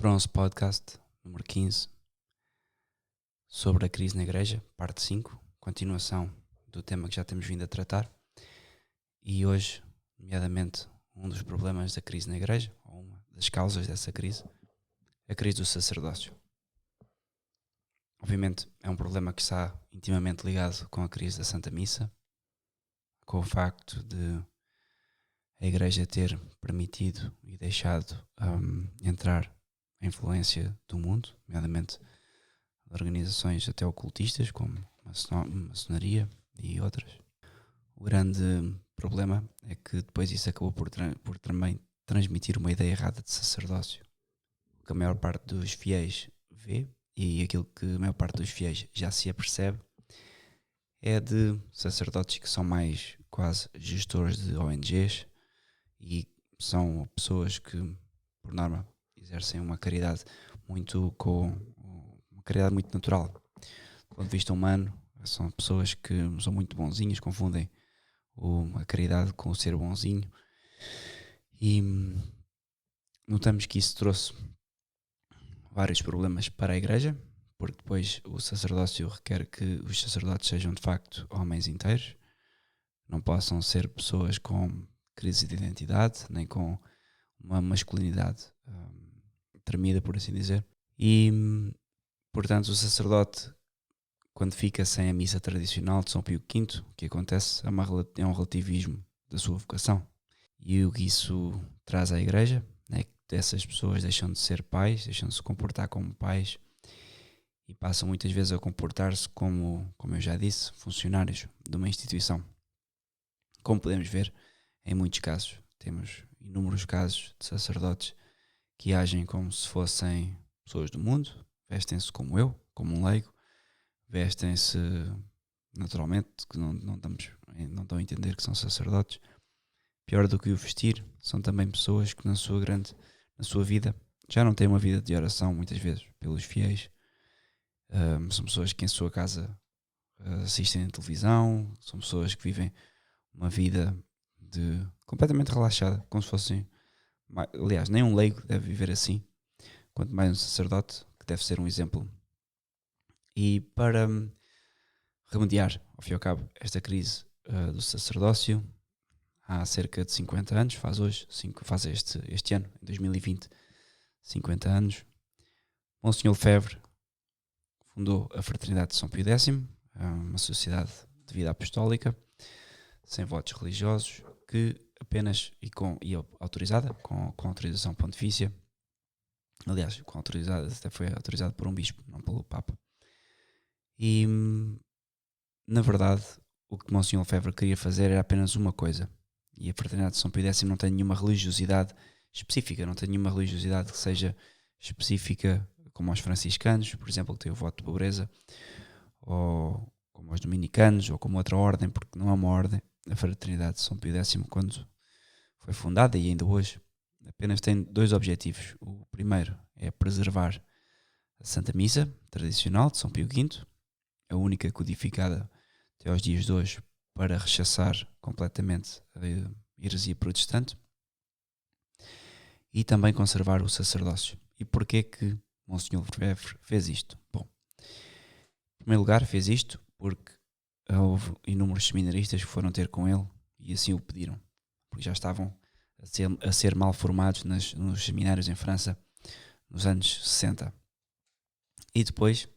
Bronze Podcast, número 15, sobre a crise na igreja, parte 5, continuação do tema que já temos vindo a tratar. E hoje, nomeadamente, um dos problemas da crise na igreja, ou uma das causas dessa crise, é a crise do sacerdócio. Obviamente é um problema que está intimamente ligado com a crise da Santa Missa, com o facto de a igreja ter permitido e deixado entrar a influência do mundo, nomeadamente de organizações até ocultistas, como a maçonaria e outras. O grande problema é que depois isso acabou por também transmitir uma ideia errada de sacerdócio. O que a maior parte dos fiéis vê, e aquilo que a maior parte dos fiéis já se apercebe, é de sacerdotes que são mais quase gestores de ONGs e são pessoas que, por norma, exercem uma caridade muito natural. Do ponto de vista humano, são pessoas que são muito bonzinhas, confundem a caridade com o ser bonzinho, e notamos que isso trouxe vários problemas para a igreja, porque depois o sacerdócio requer que os sacerdotes sejam de facto homens inteiros, não possam ser pessoas com crise de identidade, nem com uma masculinidade tremida, por assim dizer. E, portanto, o sacerdote, quando fica sem a missa tradicional de São Pio V, o que acontece é um relativismo da sua vocação. E o que isso traz à igreja é que essas pessoas deixam de ser pais, deixam de se comportar como pais e passam muitas vezes a comportar-se como eu já disse, funcionários de uma instituição. Como podemos ver, em muitos casos, temos inúmeros casos de sacerdotes que agem como se fossem pessoas do mundo, vestem-se como eu, como um leigo, vestem-se naturalmente, que não estão a entender que são sacerdotes. Pior do que o vestir, são também pessoas que na sua vida já não têm uma vida de oração, muitas vezes, pelos fiéis. São pessoas que em sua casa assistem à televisão, são pessoas que vivem uma vida completamente relaxada, como se fossem... Aliás, nem um leigo deve viver assim, quanto mais um sacerdote, que deve ser um exemplo. E para remediar, ao fim e ao cabo, esta crise do sacerdócio, há cerca de 50 anos, faz este ano, em 2020, 50 anos, Monsenhor Lefebvre fundou a Fraternidade de São Pio X, uma sociedade de vida apostólica, sem votos religiosos, que apenas autorizada, com autorização pontifícia, aliás, até foi autorizado por um bispo, não pelo Papa. E, na verdade, o que Monsenhor Lefebvre queria fazer era apenas uma coisa. E a Fraternidade de São Pio X não tem nenhuma religiosidade específica, não tem nenhuma religiosidade que seja específica, como aos franciscanos, por exemplo, que tem o voto de pobreza, ou como aos dominicanos, ou como outra ordem, porque não é uma ordem. A Fraternidade de São Pio X, quando foi fundada, e ainda hoje, apenas tem dois objetivos. O primeiro é preservar a Santa Missa tradicional de São Pio V, a única codificada até aos dias de hoje, para rechaçar completamente a heresia protestante, e também conservar o sacerdócio. E porquê que Monsenhor Lefebvre fez isto? Bom, em primeiro lugar fez isto porque houve inúmeros seminaristas que foram ter com ele e assim o pediram, porque já estavam a ser mal formados nos seminários em França nos anos 60. E depois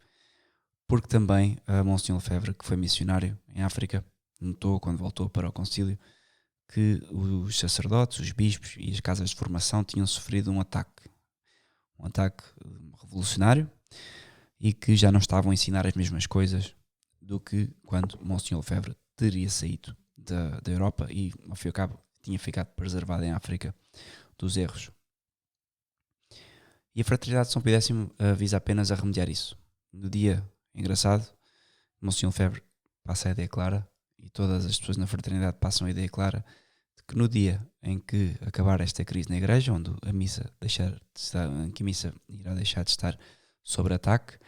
porque também Monsenhor Lefebvre, que foi missionário em África, notou quando voltou para o concílio que os sacerdotes, os bispos e as casas de formação tinham sofrido um ataque revolucionário, e que já não estavam a ensinar as mesmas coisas do que quando Monsenhor Lefebvre teria saído da Europa e, ao fim e ao cabo, tinha ficado preservado em África dos erros. E a Fraternidade de São Pio X visa apenas a remediar isso. No dia, engraçado, Monsenhor Lefebvre passa a ideia clara, e todas as pessoas na Fraternidade passam a ideia clara, de que no dia em que acabar esta crise na igreja, onde a missa irá deixar de estar sob ataque,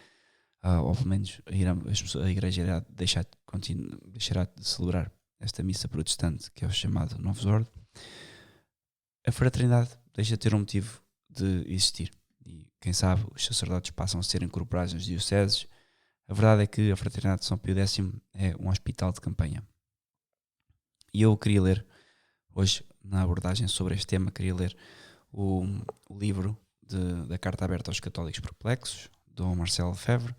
ou pelo menos a igreja deixará de celebrar esta missa protestante, que é o chamado Novus Ordo, a Fraternidade deixa de ter um motivo de existir. E quem sabe os sacerdotes passam a ser incorporados nas dioceses. A verdade é que a Fraternidade de São Pio X é um hospital de campanha. E eu queria ler, hoje, na abordagem sobre este tema, queria ler o livro da Carta Aberta aos Católicos Perplexos, de Dom Marcelo Lefebvre,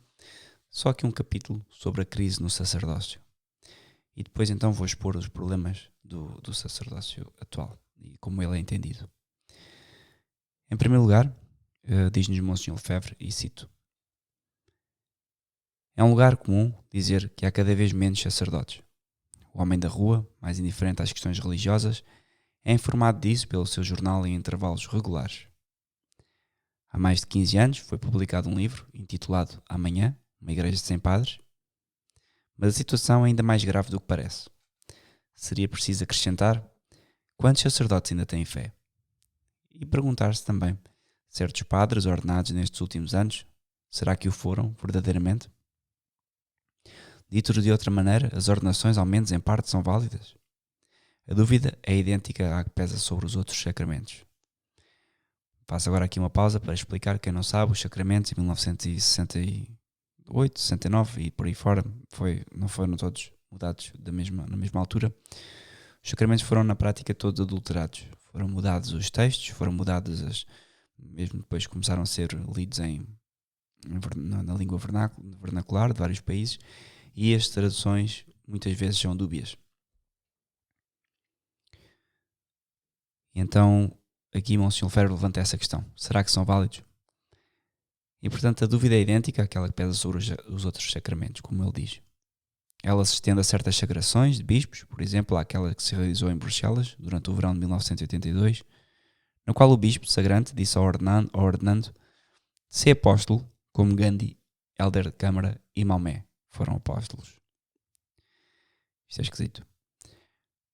só que um capítulo sobre a crise no sacerdócio. E depois então vou expor os problemas do sacerdócio atual e como ele é entendido. Em primeiro lugar, diz-nos Monsenhor Lefebvre, e cito: é um lugar comum dizer que há cada vez menos sacerdotes. O homem da rua, mais indiferente às questões religiosas, é informado disso pelo seu jornal em intervalos regulares. Há mais de 15 anos foi publicado um livro intitulado Amanhã, uma igreja sem padres, mas a situação é ainda mais grave do que parece. Seria preciso acrescentar quantos sacerdotes ainda têm fé? E perguntar-se também, certos padres ordenados nestes últimos anos, será que o foram verdadeiramente? Dito de outra maneira, as ordenações ao menos em parte são válidas? A dúvida é idêntica à que pesa sobre os outros sacramentos. Faço agora aqui uma pausa para explicar, quem não sabe, os sacramentos em 1968, 69 e por aí fora não foram todos mudados na mesma altura. Os sacramentos foram na prática todos adulterados. Foram mudados os textos, foram mudados mesmo depois começaram a ser lidos na língua vernacular de vários países, e as traduções muitas vezes são dúbias. E então aqui Monsenhor Lefebvre levanta essa questão: será que são válidos? E portanto a dúvida é idêntica àquela que pesa sobre os outros sacramentos, como ele diz. Ela se estende a certas sagrações de bispos, por exemplo, àquela que se realizou em Bruxelas durante o verão de 1982, na qual o bispo sagrante disse ao ordenando ser apóstolo, como Gandhi, Helder de Câmara e Maomé foram apóstolos. Isto é esquisito.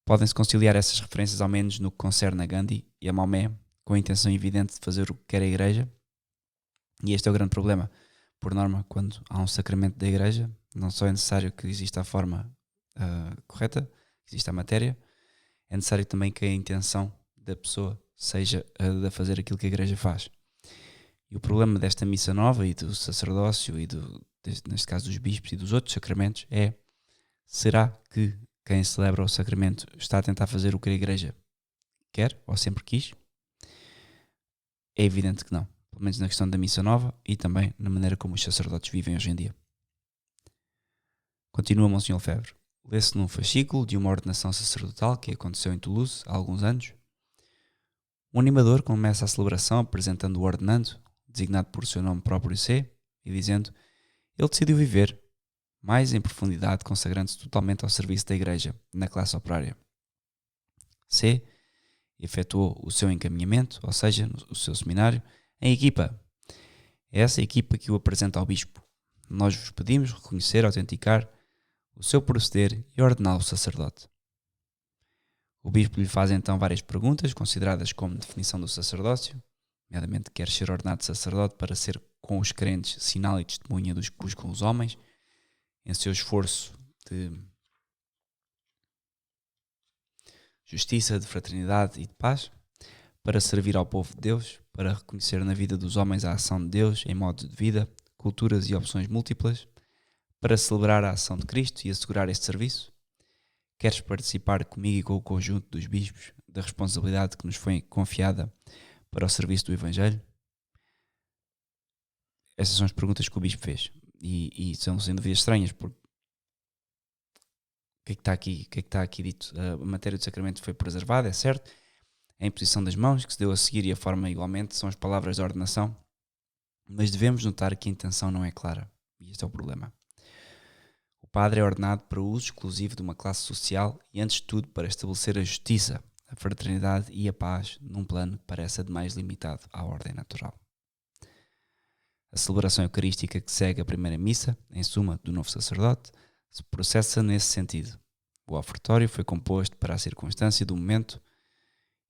Podem-se conciliar essas referências ao menos no que concerne a Gandhi e a Maomé, com a intenção evidente de fazer o que quer a Igreja. E este é o grande problema. Por norma, quando há um sacramento da Igreja, não só é necessário que exista a forma correta, que exista a matéria, é necessário também que a intenção da pessoa seja a de fazer aquilo que a Igreja faz. E o problema desta missa nova e do sacerdócio e neste caso dos bispos e dos outros sacramentos é: será que quem celebra o sacramento está a tentar fazer o que a Igreja quer ou sempre quis? É evidente que não. Pelo menos na questão da missa nova e também na maneira como os sacerdotes vivem hoje em dia. Continua Monsenhor Lefebvre. Lê-se num fascículo de uma ordenação sacerdotal que aconteceu em Toulouse há alguns anos. O animador começa a celebração apresentando o ordenando, designado por seu nome próprio C, e dizendo: ele decidiu viver mais em profundidade, consagrando-se totalmente ao serviço da Igreja, na classe operária. C efetuou o seu encaminhamento, ou seja, o seu seminário, em equipa. É essa equipa que o apresenta ao bispo. Nós vos pedimos reconhecer, autenticar o seu proceder e ordená-lo sacerdote. O bispo lhe faz então várias perguntas, consideradas como definição do sacerdócio, nomeadamente: quer ser ordenado sacerdote para ser com os crentes sinal e testemunha dos que buscam os homens, em seu esforço de justiça, de fraternidade e de paz, para servir ao povo de Deus, para reconhecer na vida dos homens a ação de Deus em modos de vida, culturas e opções múltiplas, para celebrar a ação de Cristo e assegurar este serviço. Queres participar comigo e com o conjunto dos bispos da responsabilidade que nos foi confiada para o serviço do Evangelho? Essas são as perguntas que o bispo fez. E são sem dúvida estranhas, porque o que é que está aqui dito? A matéria do sacramento foi preservada, é certo. A imposição das mãos, que se deu a seguir, e a forma igualmente, são as palavras da ordenação. Mas devemos notar que a intenção não é clara. E este é o problema. O padre é ordenado para o uso exclusivo de uma classe social e, antes de tudo, para estabelecer a justiça, a fraternidade e a paz num plano que parece demais limitado à ordem natural. A celebração eucarística que segue a primeira missa, em suma, do novo sacerdote, se processa nesse sentido. O ofertório foi composto para a circunstância do momento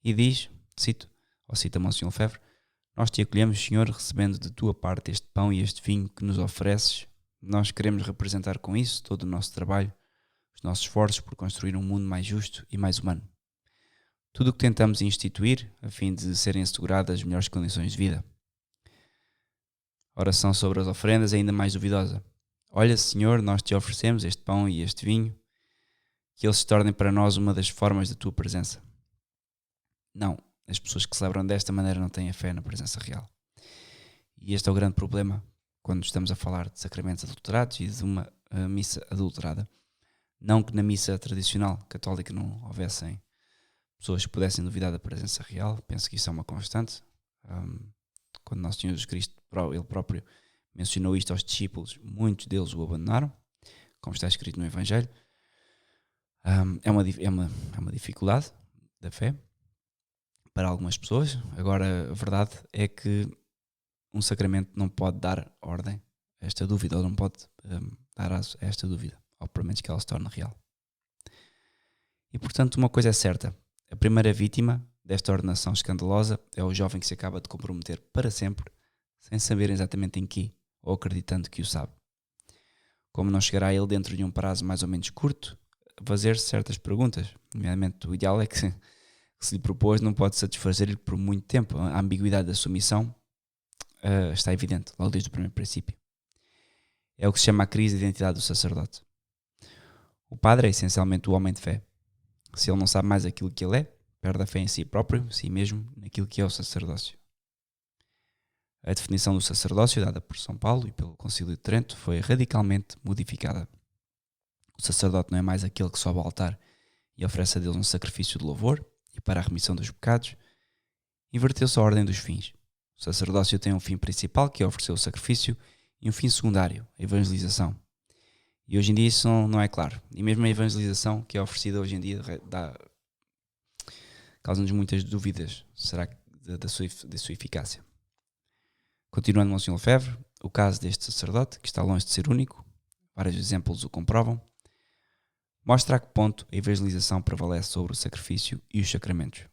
e diz, cita Monsenhor Lefebvre: nós te acolhemos, Senhor, recebendo de tua parte este pão e este vinho que nos ofereces. Nós queremos representar com isso todo o nosso trabalho, os nossos esforços por construir um mundo mais justo e mais humano. Tudo o que tentamos instituir a fim de serem asseguradas as melhores condições de vida. oração sobre as ofrendas é ainda mais duvidosa. Olha, Senhor, nós te oferecemos este pão e este vinho, que eles se tornem para nós uma das formas da tua presença. Não, as pessoas que celebram desta maneira não têm a fé na presença real. E este é o grande problema quando estamos a falar de sacramentos adulterados e de uma missa adulterada. Não que na missa tradicional católica não houvessem pessoas que pudessem duvidar da presença real. Penso que isso é uma constante. Quando Nosso Senhor Jesus Cristo, ele próprio, mencionou isto aos discípulos, muitos deles o abandonaram, como está escrito no Evangelho. É uma dificuldade da fé para algumas pessoas. Agora, a verdade é que um sacramento não pode dar ordem a esta dúvida, ou não pode dar aso a esta dúvida, ou pelo menos que ela se torne real. E portanto, uma coisa é certa: a primeira vítima desta ordenação escandalosa é o jovem que se acaba de comprometer para sempre, sem saber exatamente em que, ou acreditando que o sabe. Como não chegará ele dentro de um prazo mais ou menos curto, a fazer certas perguntas, nomeadamente o ideal é que se lhe propôs não pode satisfazer-lhe por muito tempo. A ambiguidade da sua missão está evidente, logo desde o primeiro princípio. É o que se chama a crise de identidade do sacerdote. O padre é essencialmente o homem de fé. Se ele não sabe mais aquilo que ele é, perde a fé em si próprio, si mesmo, naquilo que é o sacerdócio. A definição do sacerdócio, dada por São Paulo e pelo Concílio de Trento, foi radicalmente modificada. O sacerdote não é mais aquele que sobe ao altar e oferece a Deus um sacrifício de louvor e para a remissão dos pecados. Inverteu-se a ordem dos fins. O sacerdócio tem um fim principal, que é oferecer o sacrifício, e um fim secundário, a evangelização. E hoje em dia isso não é claro. E mesmo a evangelização que é oferecida hoje em dia causa-nos muitas dúvidas, será da sua eficácia. Continuando Monsenhor Lefebvre, o caso deste sacerdote, que está longe de ser único, vários exemplos o comprovam, mostra a que ponto a evangelização prevalece sobre o sacrifício e os sacramentos.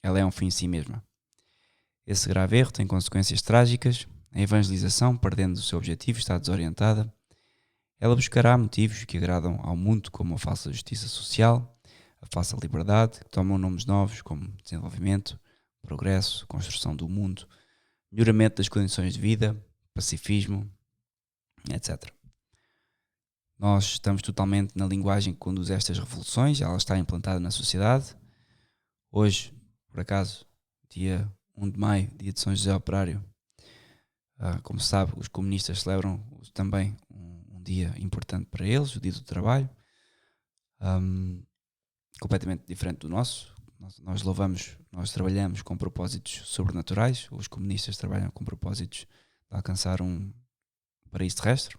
Ela é um fim em si mesma. Esse grave erro tem consequências trágicas. A evangelização, perdendo o seu objetivo, está desorientada. Ela buscará motivos que agradam ao mundo, como a falsa justiça social, a falsa liberdade, que tomam nomes novos como desenvolvimento, progresso, construção do mundo, melhoramento das condições de vida, pacifismo, etc. Nós estamos totalmente na linguagem que conduz a estas revoluções, ela está implantada na sociedade. Hoje, por acaso, dia 1 de maio, dia de São José Operário, como se sabe, os comunistas celebram também um dia importante para eles, o dia do trabalho, completamente diferente do nosso. Nós trabalhamos com propósitos sobrenaturais, os comunistas trabalham com propósitos de alcançar um paraíso terrestre.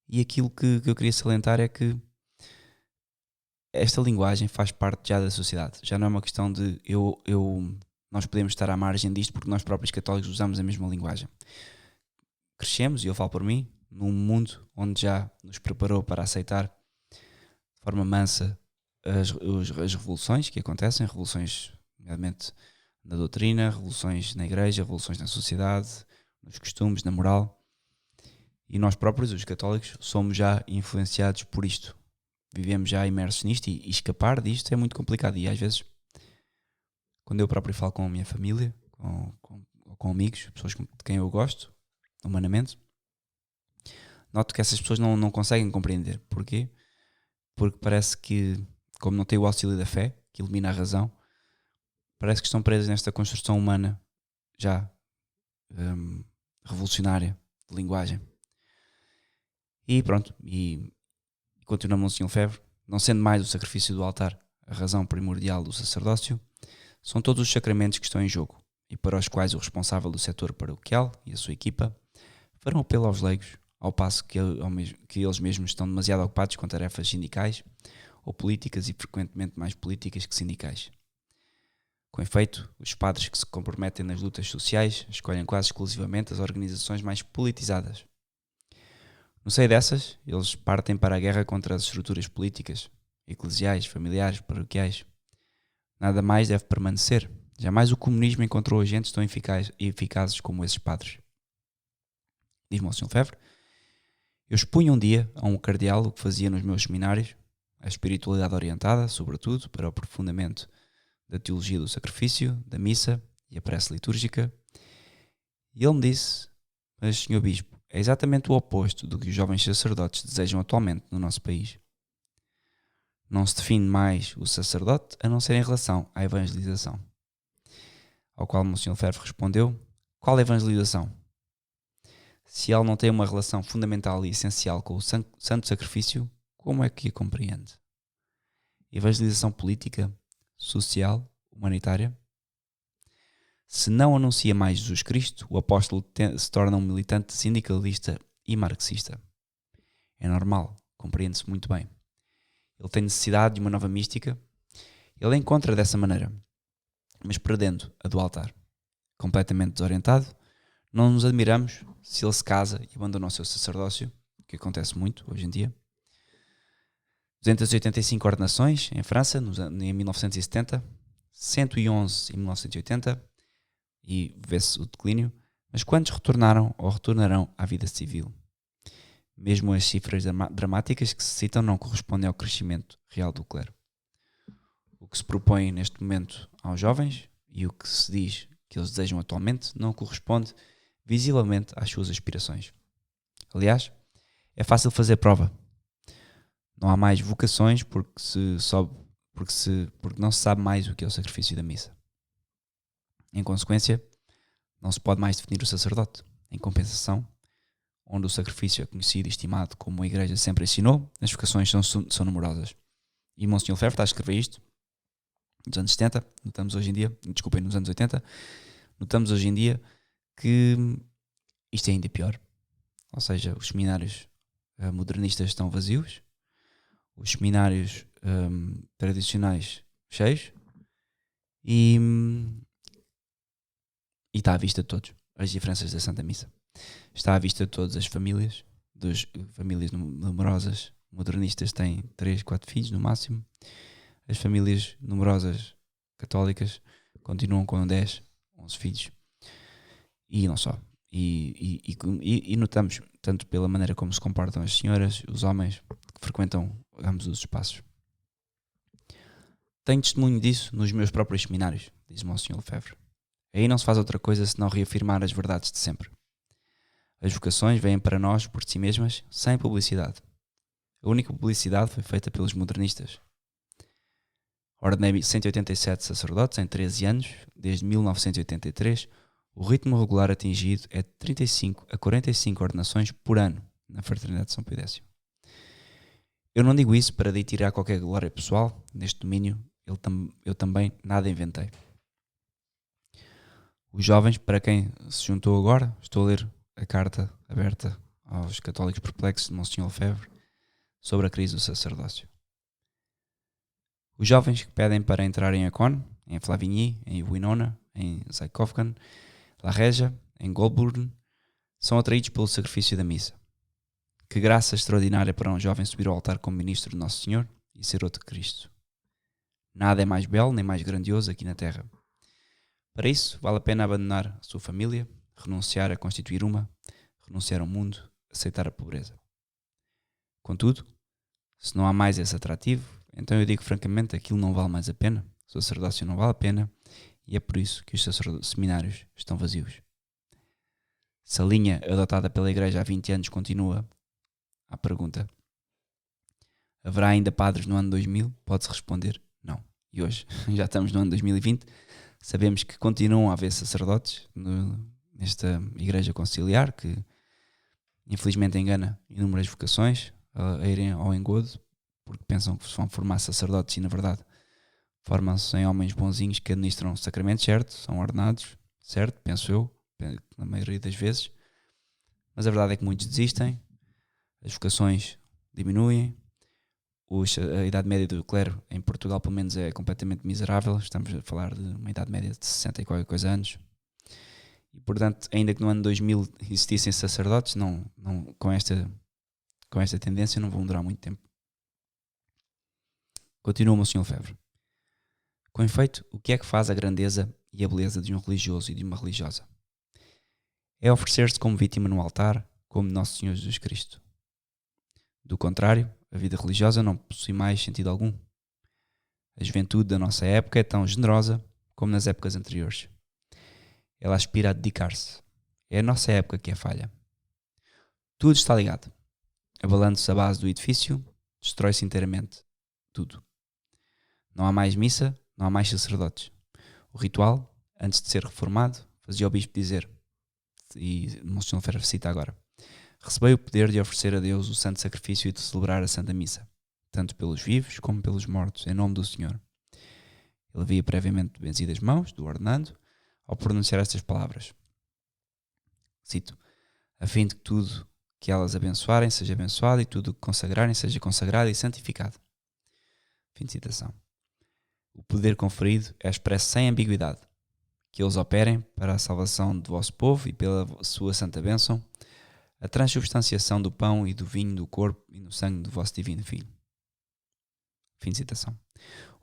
E aquilo que eu queria salientar é que esta linguagem faz parte já da sociedade. Já não é uma questão de nós podemos estar à margem disto porque nós próprios católicos usamos a mesma linguagem. Crescemos, e eu falo por mim, num mundo onde já nos preparou para aceitar de forma mansa as revoluções que acontecem, revoluções, nomeadamente na doutrina, revoluções na igreja, revoluções na sociedade, nos costumes, na moral. E nós próprios, os católicos, somos já influenciados por isto. Vivemos já imersos nisto e escapar disto é muito complicado. E às vezes, quando eu próprio falo com a minha família, com amigos, pessoas de quem eu gosto, humanamente, noto que essas pessoas não conseguem compreender. Porquê? Porque parece que, como não têm o auxílio da fé, que elimina a razão, parece que estão presas nesta construção humana já revolucionária de linguagem. E pronto, e continuamos Monsenhor Lefebvre, não sendo mais o sacrifício do altar a razão primordial do sacerdócio, são todos os sacramentos que estão em jogo e para os quais o responsável do setor paroquial e a sua equipa farão apelo aos leigos, ao passo que eles mesmos estão demasiado ocupados com tarefas sindicais ou políticas e frequentemente mais políticas que sindicais. Com efeito, os padres que se comprometem nas lutas sociais escolhem quase exclusivamente as organizações mais politizadas. No seio dessas, eles partem para a guerra contra as estruturas políticas, eclesiais, familiares, paroquiais. Nada mais deve permanecer. Jamais o comunismo encontrou agentes tão eficazes como esses padres. Diz Monsenhor Lefebvre: eu expunha um dia a um cardeal o que fazia nos meus seminários, a espiritualidade orientada, sobretudo, para o aprofundamento da teologia do sacrifício, da missa e a prece litúrgica, E ele me disse: mas, senhor Bispo, é exatamente o oposto do que os jovens sacerdotes desejam atualmente no nosso país. Não se define mais o sacerdote a não ser em relação à evangelização. Ao qual Monsenhor Lefebvre respondeu: qual evangelização? Se ele não tem uma relação fundamental e essencial com o santo sacrifício, como é que a compreende? Evangelização política, social, humanitária? Se não anuncia mais Jesus Cristo, o apóstolo se torna um militante sindicalista e marxista. É normal, compreende-se muito bem. Ele tem necessidade de uma nova mística. Ele encontra dessa maneira, mas perdendo a do altar. Completamente desorientado, não nos admiramos se ele se casa e abandona o seu sacerdócio, que acontece muito hoje em dia. 285 ordenações em França, em 1970, 111 em 1980, e vê-se o declínio, mas quantos retornaram ou retornarão à vida civil? Mesmo as cifras dramáticas que se citam não correspondem ao crescimento real do clero. O que se propõe neste momento aos jovens e o que se diz que eles desejam atualmente não corresponde visivelmente às suas aspirações. Aliás, é fácil fazer prova. Não há mais vocações porque não se sabe mais o que é o sacrifício da missa. Em consequência, não se pode mais definir o sacerdote. Em compensação, onde o sacrifício é conhecido e estimado como a Igreja sempre ensinou, as vocações são numerosas. E Monsenhor Lefebvre está a escrever isto nos anos 70, nos anos 80, notamos hoje em dia que isto é ainda pior. Ou seja, os seminários modernistas estão vazios, os seminários tradicionais cheios, e está à vista de todos as diferenças da Santa Missa. Está à vista de todas as famílias, famílias numerosas modernistas têm 3, 4 filhos no máximo. As famílias numerosas católicas continuam com 10, 11 filhos. E não só. E notamos, tanto pela maneira como se comportam as senhoras, os homens que frequentam ambos os espaços. Tenho testemunho disso nos meus próprios seminários, diz Monsenhor Lefebvre. Aí não se faz outra coisa senão reafirmar as verdades de sempre. As vocações vêm para nós por si mesmas, sem publicidade. A única publicidade foi feita pelos modernistas. Ordenei 187 sacerdotes em 13 anos, desde 1983. O ritmo regular atingido é de 35 a 45 ordenações por ano na Fraternidade de São Pio X. Eu não digo isso para tirar qualquer glória pessoal. Neste domínio, eu também nada inventei. Os jovens, para quem se juntou agora, estou a ler a carta aberta aos católicos perplexos de Monsenhor Lefebvre sobre a crise do sacerdócio. Os jovens que pedem para entrar em Acon, em Flavigny, em Winona, em Zaikowkan, La Regia, em Goulburn, são atraídos pelo sacrifício da missa. Que graça extraordinária para um jovem subir ao altar como ministro de Nosso Senhor e ser outro Cristo. Nada é mais belo nem mais grandioso aqui na terra. Para isso, vale a pena abandonar a sua família, renunciar a constituir uma, renunciar ao mundo, aceitar a pobreza. Contudo, se não há mais esse atrativo, então eu digo francamente que aquilo não vale mais a pena, o sacerdócio não vale a pena, e é por isso que os seminários estão vazios. Se a linha adotada pela Igreja há 20 anos continua, à pergunta: haverá ainda padres no ano 2000? Pode-se responder: não. E hoje, já estamos no ano 2020, sabemos que continuam a haver sacerdotes nesta Igreja Conciliar, que infelizmente engana inúmeras vocações a irem ao engodo, porque pensam que se vão formar sacerdotes e na verdade formam-se em homens bonzinhos que administram sacramentos, certo, são ordenados, certo, penso eu, na maioria das vezes, mas a verdade é que muitos desistem, as vocações diminuem, a idade média do clero em Portugal pelo menos é completamente miserável, estamos a falar de uma idade média de 60 e qualquer coisa anos, e portanto, ainda que no ano 2000 existissem sacerdotes, com esta tendência não vão durar muito tempo. Continua o Monsenhor Lefebvre. Com efeito, o que é que faz a grandeza e a beleza de um religioso e de uma religiosa? É oferecer-se como vítima no altar, como Nosso Senhor Jesus Cristo. Do contrário, a vida religiosa não possui mais sentido algum. A juventude da nossa época é tão generosa como nas épocas anteriores. Ela aspira a dedicar-se. É a nossa época que é falha. Tudo está ligado. Abalando-se a base do edifício, destrói-se inteiramente. Tudo. Não há mais missa, não há mais sacerdotes. O ritual, antes de ser reformado, fazia o bispo dizer, e Monsenhor Ferreira cita agora: recebei o poder de oferecer a Deus o santo sacrifício e de celebrar a Santa Missa, tanto pelos vivos como pelos mortos, em nome do Senhor. Ele havia previamente benzido as mãos do ordenando ao pronunciar estas palavras. Cito: a fim de que tudo que elas abençoarem seja abençoado e tudo o que consagrarem seja consagrado e santificado. Fim de citação. O poder conferido é expresso sem ambiguidade. Que eles operem para a salvação do vosso povo e pela sua santa bênção, a transubstanciação do pão e do vinho do corpo e no sangue do vosso divino Filho. Fim de citação.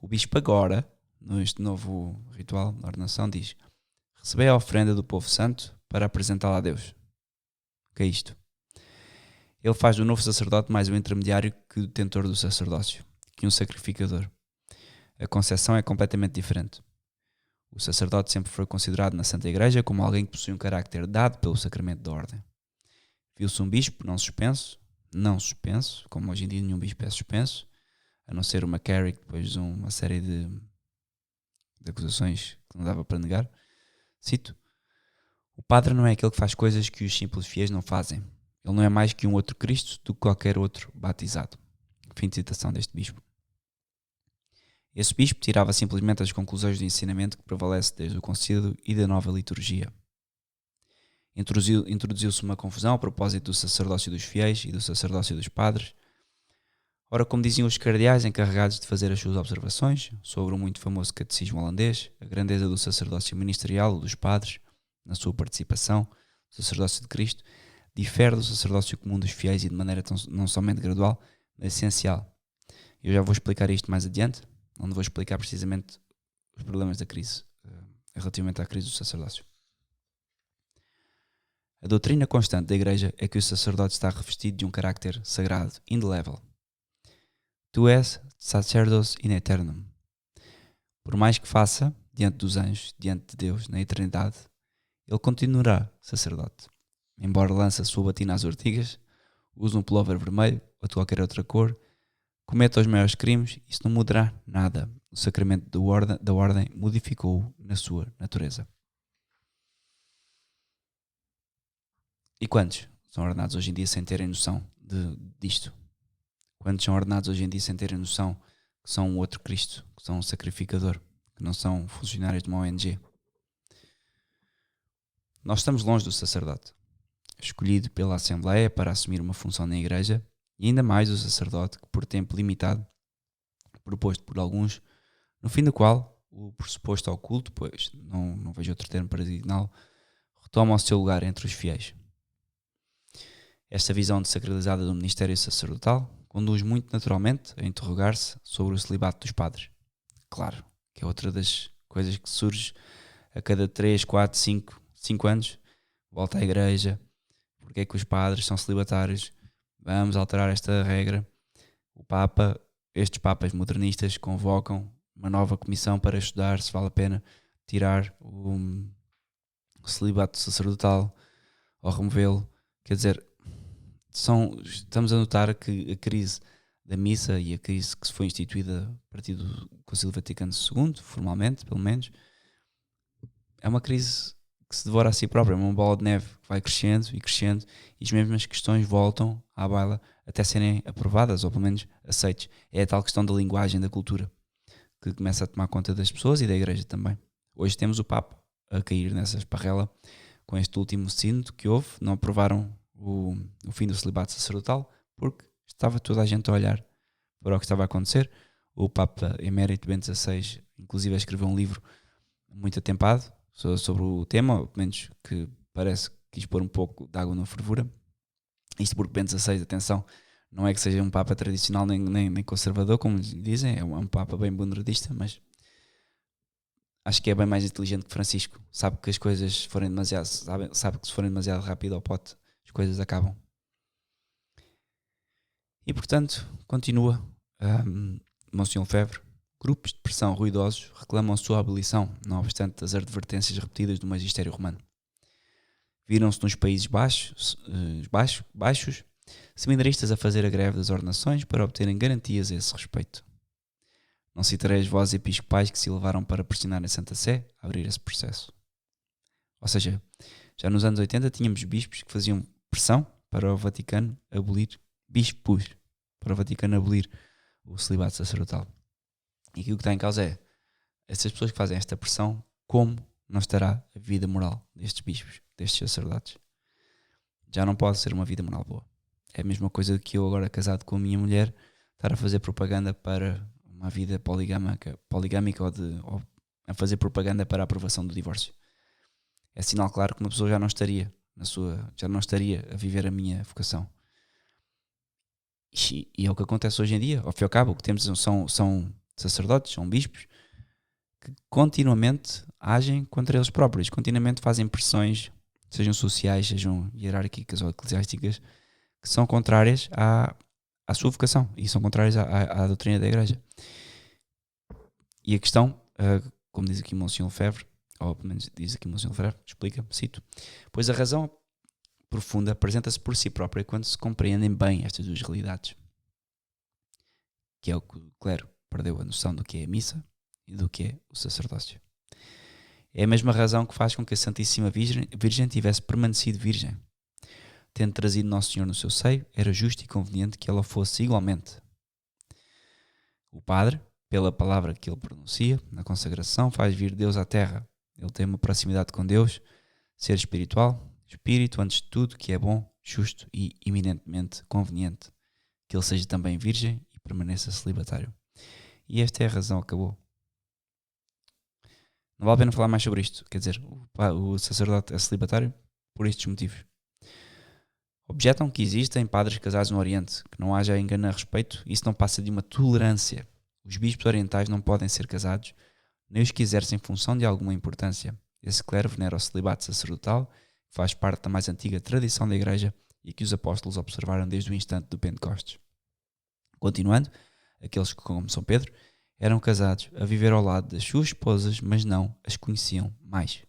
O bispo agora, neste novo ritual da ordenação, diz: recebei a oferenda do povo santo para apresentá-la a Deus. O que é isto? Ele faz do novo sacerdote mais um intermediário que o detentor do sacerdócio, que um sacrificador. A concepção é completamente diferente. O sacerdote sempre foi considerado na Santa Igreja como alguém que possui um carácter dado pelo sacramento da ordem. Viu-se um bispo não suspenso, como hoje em dia nenhum bispo é suspenso, a não ser uma Carrick depois de uma série de acusações que não dava para negar. Cito: o padre não é aquele que faz coisas que os simples fiéis não fazem. Ele não é mais que um outro Cristo do que qualquer outro batizado. Fim de citação deste bispo. Esse bispo tirava simplesmente as conclusões do ensinamento que prevalece desde o concílio e da nova liturgia. Introduziu-se uma confusão a propósito do sacerdócio dos fiéis e do sacerdócio dos padres. Ora, como diziam os cardeais encarregados de fazer as suas observações sobre o muito famoso catecismo holandês, a grandeza do sacerdócio ministerial dos padres, na sua participação, o sacerdócio de Cristo, difere do sacerdócio comum dos fiéis e de maneira não somente gradual, mas essencial. Eu já vou explicar isto mais adiante, onde vou explicar precisamente os problemas da crise, relativamente à crise do sacerdócio. A doutrina constante da Igreja é que o sacerdote está revestido de um carácter sagrado, indelével. Tu és sacerdos in aeternum. Por mais que faça, diante dos anjos, diante de Deus, na eternidade, ele continuará sacerdote. Embora lance a sua batina às ortigas, use um pullover vermelho ou de qualquer outra cor, cometa os maiores crimes, isso não mudará nada. O sacramento da ordem modificou-o na sua natureza. E quantos são ordenados hoje em dia sem terem noção disto? Quantos são ordenados hoje em dia sem terem noção que são um outro Cristo, que são um sacrificador, que não são funcionários de uma ONG? Nós estamos longe do sacerdote, escolhido pela Assembleia para assumir uma função na Igreja, e ainda mais o sacerdote que, por tempo limitado, proposto por alguns, no fim do qual o pressuposto ao culto, pois não vejo outro termo para designá-lo, retoma o seu lugar entre os fiéis. Esta visão desacralizada do ministério sacerdotal conduz muito naturalmente a interrogar-se sobre o celibato dos padres. Claro, que é outra das coisas que surge a cada 3, 4, 5 anos. Volta à igreja. Porque é que os padres são celibatários? Vamos alterar esta regra. Estes papas modernistas convocam uma nova comissão para estudar se vale a pena tirar o celibato sacerdotal ou removê-lo. Quer dizer, estamos a notar que a crise da missa e a crise que se foi instituída a partir do Concílio Vaticano II, formalmente, pelo menos, é uma crise que se devora a si própria, é uma bola de neve que vai crescendo e crescendo e as mesmas questões voltam à baila até serem aprovadas ou pelo menos aceites. É a tal questão da linguagem, da cultura, que começa a tomar conta das pessoas e da Igreja também. Hoje temos o Papa a cair nessa esparrela com este último sínodo que houve, não aprovaram o fim do celibato sacerdotal porque estava toda a gente a olhar para o que estava a acontecer. O Papa Emérito Bento XVI inclusive escreveu um livro muito atempado sobre o tema, ou pelo menos que parece que quis pôr um pouco de água na fervura. Isto porque Bento XVI, atenção, não é que seja um Papa tradicional nem conservador, como dizem, é um Papa bem bonardista, mas acho que é bem mais inteligente que Francisco. Sabe que as coisas forem demasiado, sabe que se forem demasiado rápido ao pote, as coisas acabam. E portanto, continua Monsenhor Lefebvre. Grupos de pressão ruidosos reclamam a sua abolição, não obstante as advertências repetidas do magistério romano. Viram-se nos Países Baixos seminaristas a fazer a greve das ordenações para obterem garantias a esse respeito. Não citarei as vozes episcopais que se levaram para pressionar a Santa Sé a abrir esse processo. Ou seja, já nos anos 80 tínhamos bispos que faziam pressão para o Vaticano abolir, o celibato sacerdotal. E aqui o que está em causa é, essas pessoas que fazem esta pressão, como não estará a vida moral destes bispos, destes sacerdotes? Já não pode ser uma vida moral boa. É a mesma coisa que eu agora casado com a minha mulher, estar a fazer propaganda para uma vida poligâmica ou a fazer propaganda para a aprovação do divórcio. É sinal claro que uma pessoa já não estaria a viver a minha vocação. E é o que acontece hoje em dia. Ao fim e ao cabo, o que temos são sacerdotes, são bispos, que continuamente agem contra eles próprios, continuamente fazem pressões, sejam sociais, sejam hierárquicas ou eclesiásticas, que são contrárias à sua vocação e são contrárias à doutrina da Igreja. E a questão, como diz aqui Monsenhor Lefebvre, ou pelo menos diz aqui Monsenhor Lefebvre, explica, cito: pois a razão profunda apresenta-se por si própria quando se compreendem bem estas duas realidades, que é o que o clero perdeu a noção do que é a missa e do que é o sacerdócio. É a mesma razão que faz com que a Santíssima Virgem tivesse permanecido virgem. Tendo trazido Nosso Senhor no seu seio, era justo e conveniente que ela fosse igualmente. O Padre, pela palavra que ele pronuncia na consagração, faz vir Deus à terra. Ele tem uma proximidade com Deus, ser espiritual, espírito antes de tudo, que é bom, justo e eminentemente conveniente. Que ele seja também virgem e permaneça celibatário. E esta é a razão, acabou. Não vale a pena falar mais sobre isto. Quer dizer, o sacerdote é celibatário por estes motivos. Objetam que existem padres casados no Oriente, que não haja engano a respeito. Isso não passa de uma tolerância. Os bispos orientais não podem ser casados, nem os que exercem função de alguma importância. Esse clero venera o celibato sacerdotal, que faz parte da mais antiga tradição da Igreja e que os apóstolos observaram desde o instante do Pentecostes. Continuando, aqueles que, como São Pedro, eram casados a viver ao lado das suas esposas, mas não as conheciam mais.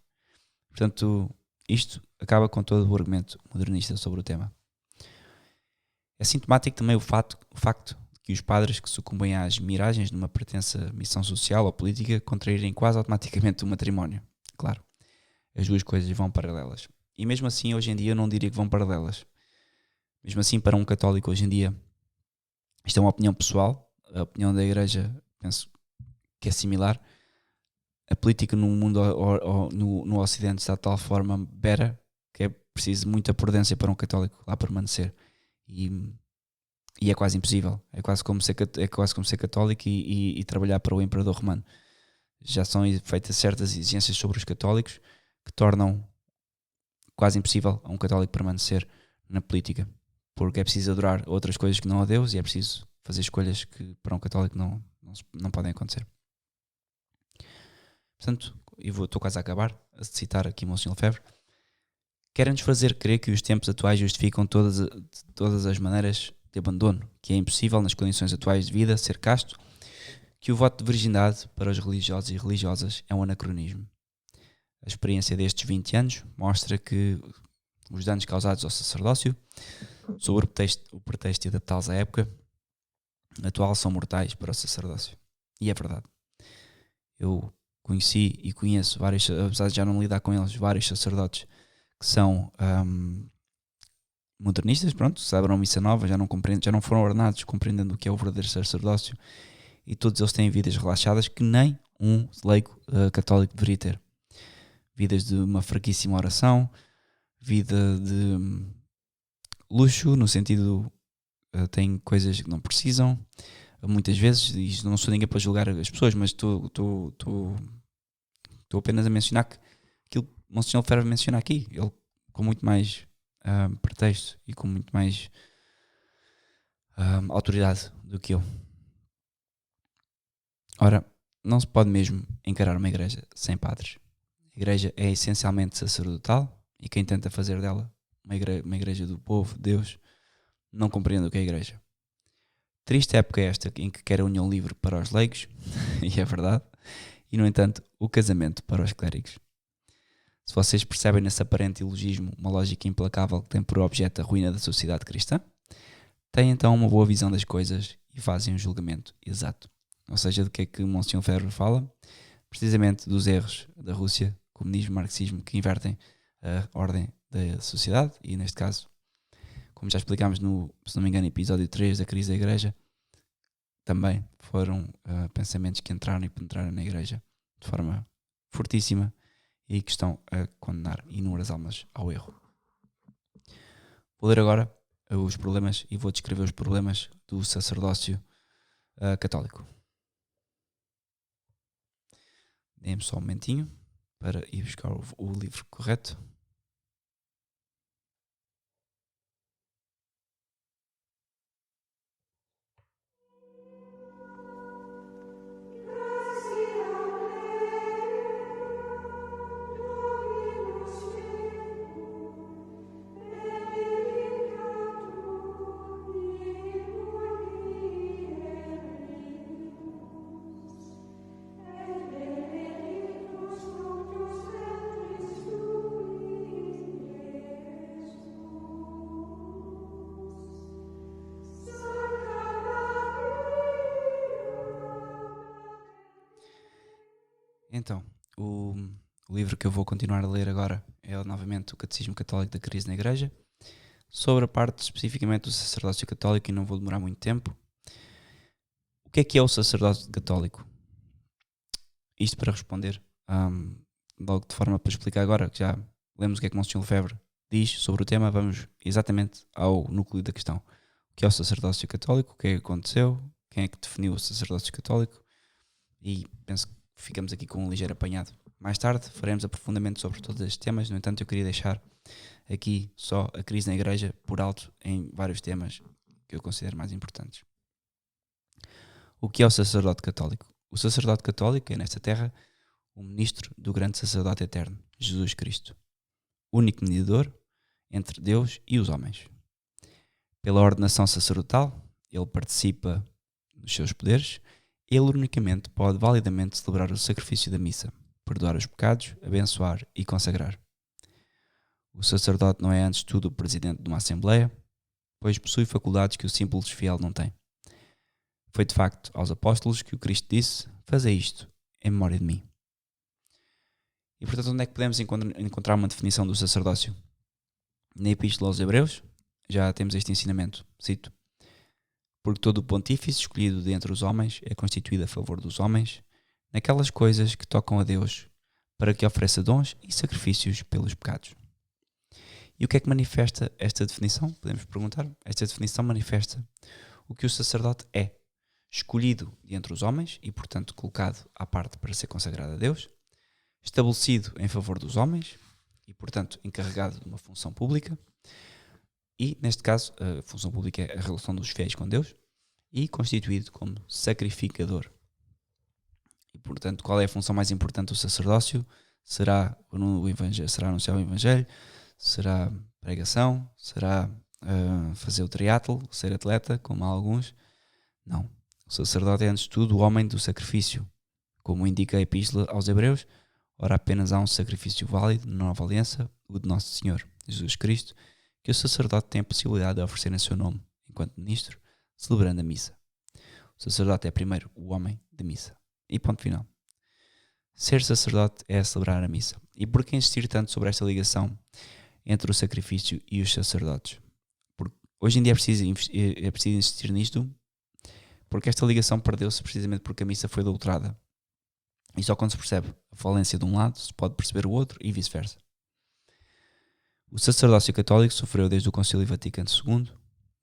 Portanto, isto acaba com todo o argumento modernista sobre o tema. É sintomático também o facto de que os padres que sucumbem às miragens de uma pretensa missão social ou política contraírem quase automaticamente o matrimónio. Claro, as duas coisas vão paralelas. E mesmo assim, hoje em dia, eu não diria que vão paralelas. Mesmo assim, para um católico hoje em dia, isto é uma opinião pessoal, a opinião da Igreja penso que é similar. A política no mundo no Ocidente está de tal forma bera que é preciso muita prudência para um católico lá permanecer. E é quase impossível. É quase como ser católico e trabalhar para o Imperador Romano. Já são feitas certas exigências sobre os católicos que tornam quase impossível a um católico permanecer na política. Porque é preciso adorar outras coisas que não a Deus e é preciso fazer escolhas que para um católico não podem acontecer. Portanto, estou quase a acabar a citar aqui Monsenhor Lefebvre. Querem-nos fazer crer que os tempos atuais justificam todas as maneiras de abandono, que é impossível nas condições atuais de vida ser casto, que o voto de virgindade para os religiosos e religiosas é um anacronismo. A experiência destes 20 anos mostra que os danos causados ao sacerdócio, sob o pretexto de adaptá-los à época atual, são mortais para o sacerdócio. E é verdade. Eu conheci e conheço vários, apesar de já não lidar com eles, vários sacerdotes que são modernistas, pronto, celebram missa nova, já não foram ordenados, compreendendo o que é o verdadeiro sacerdócio, e todos eles têm vidas relaxadas que nem um leigo católico deveria ter. Vidas de uma fraquíssima oração, vida de luxo, no sentido têm coisas que não precisam, muitas vezes, e não sou ninguém para julgar as pessoas, mas estou apenas a mencionar que aquilo que o Monsenhor Lefebvre menciona aqui, ele com muito mais pretexto e com muito mais autoridade do que eu. Ora, não se pode mesmo encarar uma igreja sem padres. A igreja é essencialmente sacerdotal e quem tenta fazer dela uma igreja do povo, Deus, não compreende o que é a igreja. Triste época é esta em que quer a união livre para os leigos, e é verdade, e no entanto o casamento para os clérigos. Se vocês percebem nesse aparente ilogismo uma lógica implacável que tem por objeto a ruína da sociedade cristã, têm então uma boa visão das coisas e fazem um julgamento exato. Ou seja, do que é que Monsignor Lefebvre fala? Precisamente dos erros da Rússia, comunismo, marxismo, que invertem a ordem da sociedade e, neste caso, como já explicámos no, se não me engano, episódio 3 da crise da igreja, também foram pensamentos que entraram e penetraram na igreja de forma fortíssima e que estão a condenar inúmeras almas ao erro. Vou ler agora os problemas e vou descrever os problemas do sacerdócio católico. Dê-me só um momentinho para ir buscar o livro correto. Então, o livro que eu vou continuar a ler agora é novamente o Catecismo Católico da Crise na Igreja, sobre a parte especificamente do sacerdócio católico, e não vou demorar muito tempo. O que é o sacerdócio católico? Isto para responder, logo de forma para explicar agora, que já lemos o que é que Monsignor Lefebvre diz sobre o tema, vamos exatamente ao núcleo da questão. O que é o sacerdócio católico? O que é que aconteceu? Quem é que definiu o sacerdócio católico? E penso que ficamos aqui com um ligeiro apanhado. Mais tarde faremos aprofundamento sobre todos estes temas, no entanto eu queria deixar aqui só a crise na igreja por alto em vários temas que eu considero mais importantes. O que é o sacerdote católico? O sacerdote católico é nesta terra o ministro do grande sacerdote eterno, Jesus Cristo, único mediador entre Deus e os homens. Pela ordenação sacerdotal, ele participa dos seus poderes. Ele unicamente pode validamente celebrar o sacrifício da missa, perdoar os pecados, abençoar e consagrar. O sacerdote não é antes de tudo o presidente de uma assembleia, pois possui faculdades que o simples fiel não tem. Foi de facto aos apóstolos que o Cristo disse: fazei isto em memória de mim. E portanto, onde é que podemos encontrar uma definição do sacerdócio? Na Epístola aos Hebreus já temos este ensinamento, cito: porque todo o pontífice escolhido dentre os homens é constituído a favor dos homens, naquelas coisas que tocam a Deus, para que ofereça dons e sacrifícios pelos pecados. E o que é que manifesta esta definição? Podemos perguntar. Esta definição manifesta o que o sacerdote é: escolhido dentre os homens e, portanto, colocado à parte para ser consagrado a Deus, estabelecido em favor dos homens e, portanto, encarregado de uma função pública. E, neste caso, a função pública é a relação dos fiéis com Deus, e constituído como sacrificador. E, portanto, qual é a função mais importante do sacerdócio? Será anunciar o Evangelho? Será pregação? Será fazer o triatlo? Ser atleta, como há alguns? Não. O sacerdote é, antes de tudo, o homem do sacrifício. Como indica a Epístola aos Hebreus, ora apenas há um sacrifício válido na nova aliança, o de Nosso Senhor, Jesus Cristo, que o sacerdote tem a possibilidade de oferecer em seu nome, enquanto ministro, celebrando a missa. O sacerdote é primeiro o homem da missa. E ponto final. Ser sacerdote é celebrar a missa. E por que insistir tanto sobre esta ligação entre o sacrifício e os sacerdotes? Porque hoje em dia é preciso insistir nisto, porque esta ligação perdeu-se precisamente porque a missa foi adulterada. E só quando se percebe a falência de um lado se pode perceber o outro e vice-versa. O sacerdócio católico sofreu desde o Concílio Vaticano II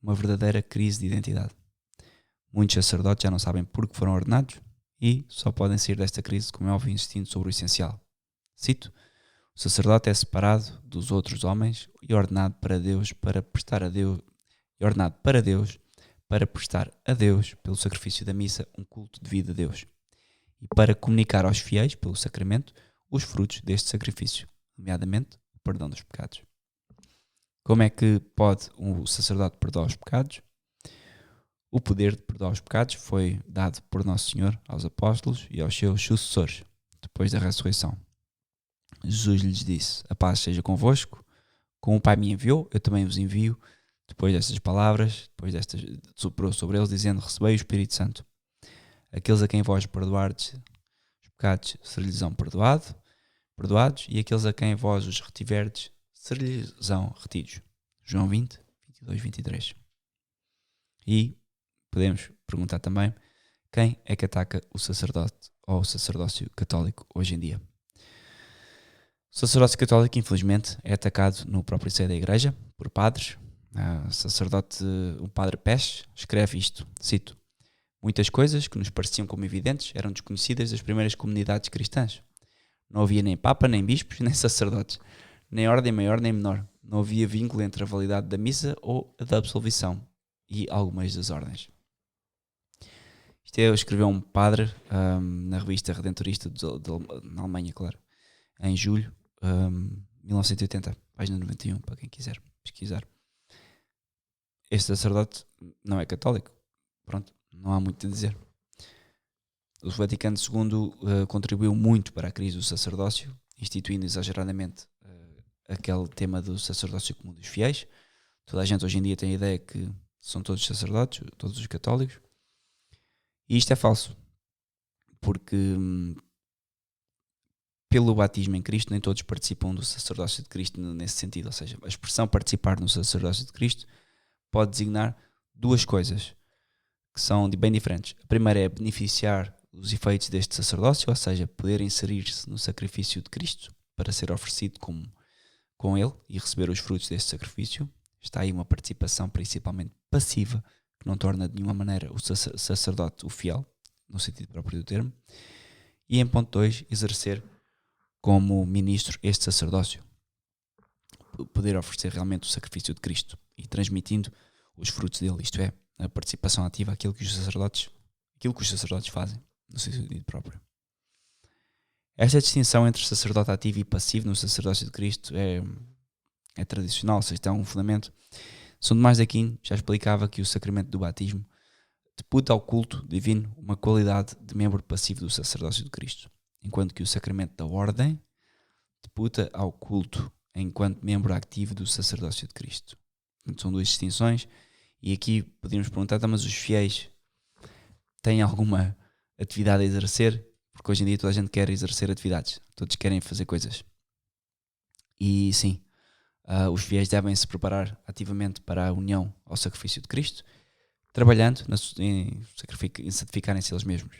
uma verdadeira crise de identidade. Muitos sacerdotes já não sabem por que foram ordenados e só podem sair desta crise, como é óbvio, insistindo sobre o essencial. Cito: o sacerdote é separado dos outros homens e ordenado para Deus para prestar a Deus, pelo sacrifício da missa, um culto devido a Deus, e para comunicar aos fiéis, pelo sacramento, os frutos deste sacrifício, nomeadamente o perdão dos pecados. Como é que pode o sacerdote perdoar os pecados? O poder de perdoar os pecados foi dado por Nosso Senhor aos apóstolos e aos seus sucessores, depois da ressurreição. Jesus lhes disse: a paz seja convosco, como o Pai me enviou, eu também vos envio. Depois destas palavras, soprou sobre eles, dizendo: recebei o Espírito Santo. Aqueles a quem vós perdoardes os pecados, ser-lhes-ão perdoados, e aqueles a quem vós os retiverdes, ser-lhes-ão retidos. João 20, 22, 23. E podemos perguntar também: quem é que ataca o sacerdote ou o sacerdócio católico hoje em dia? O sacerdócio católico, infelizmente, é atacado no próprio seio da Igreja por padres. O padre Pes escreve isto, cito: muitas coisas que nos pareciam como evidentes eram desconhecidas das primeiras comunidades cristãs. Não havia nem papa, nem bispos, nem sacerdotes, nem ordem maior nem menor. Não havia vínculo entre a validade da missa ou a da absolvição e algumas das ordens. Isto escreveu um padre na revista Redentorista na Alemanha, claro, em julho 1980, página 91, para quem quiser pesquisar. Este sacerdote não é católico. Pronto, não há muito a dizer. O Vaticano II contribuiu muito para a crise do sacerdócio, instituindo exageradamente aquele tema do sacerdócio comum dos fiéis. Toda a gente hoje em dia tem a ideia que são todos sacerdotes, todos os católicos. E isto é falso, porque pelo batismo em Cristo nem todos participam do sacerdócio de Cristo nesse sentido. Ou seja, a expressão participar no sacerdócio de Cristo pode designar duas coisas que são bem diferentes. A primeira é beneficiar os efeitos deste sacerdócio, ou seja, poder inserir-se no sacrifício de Cristo para ser oferecido com ele e receber os frutos deste sacrifício. Está aí uma participação principalmente passiva, que não torna de nenhuma maneira o sacerdote o fiel, no sentido próprio do termo. E em ponto 2, exercer como ministro este sacerdócio, poder oferecer realmente o sacrifício de Cristo e transmitindo os frutos dele, isto é, a participação ativa, aquilo que os sacerdotes fazem no seu sentido próprio. Esta distinção entre sacerdote ativo e passivo no sacerdócio de Cristo é tradicional, ou seja, tem um fundamento. São Tomás de Aquino já explicava que o sacramento do batismo deputa ao culto divino uma qualidade de membro passivo do sacerdócio de Cristo, enquanto que o sacramento da ordem deputa ao culto enquanto membro ativo do sacerdócio de Cristo. Então, são duas distinções. E aqui podemos perguntar: mas os fiéis têm alguma atividade a exercer? Porque hoje em dia toda a gente quer exercer atividades, todos querem fazer coisas. E sim, os fiéis devem se preparar ativamente para a união ao sacrifício de Cristo, trabalhando em santificarem-se eles mesmos,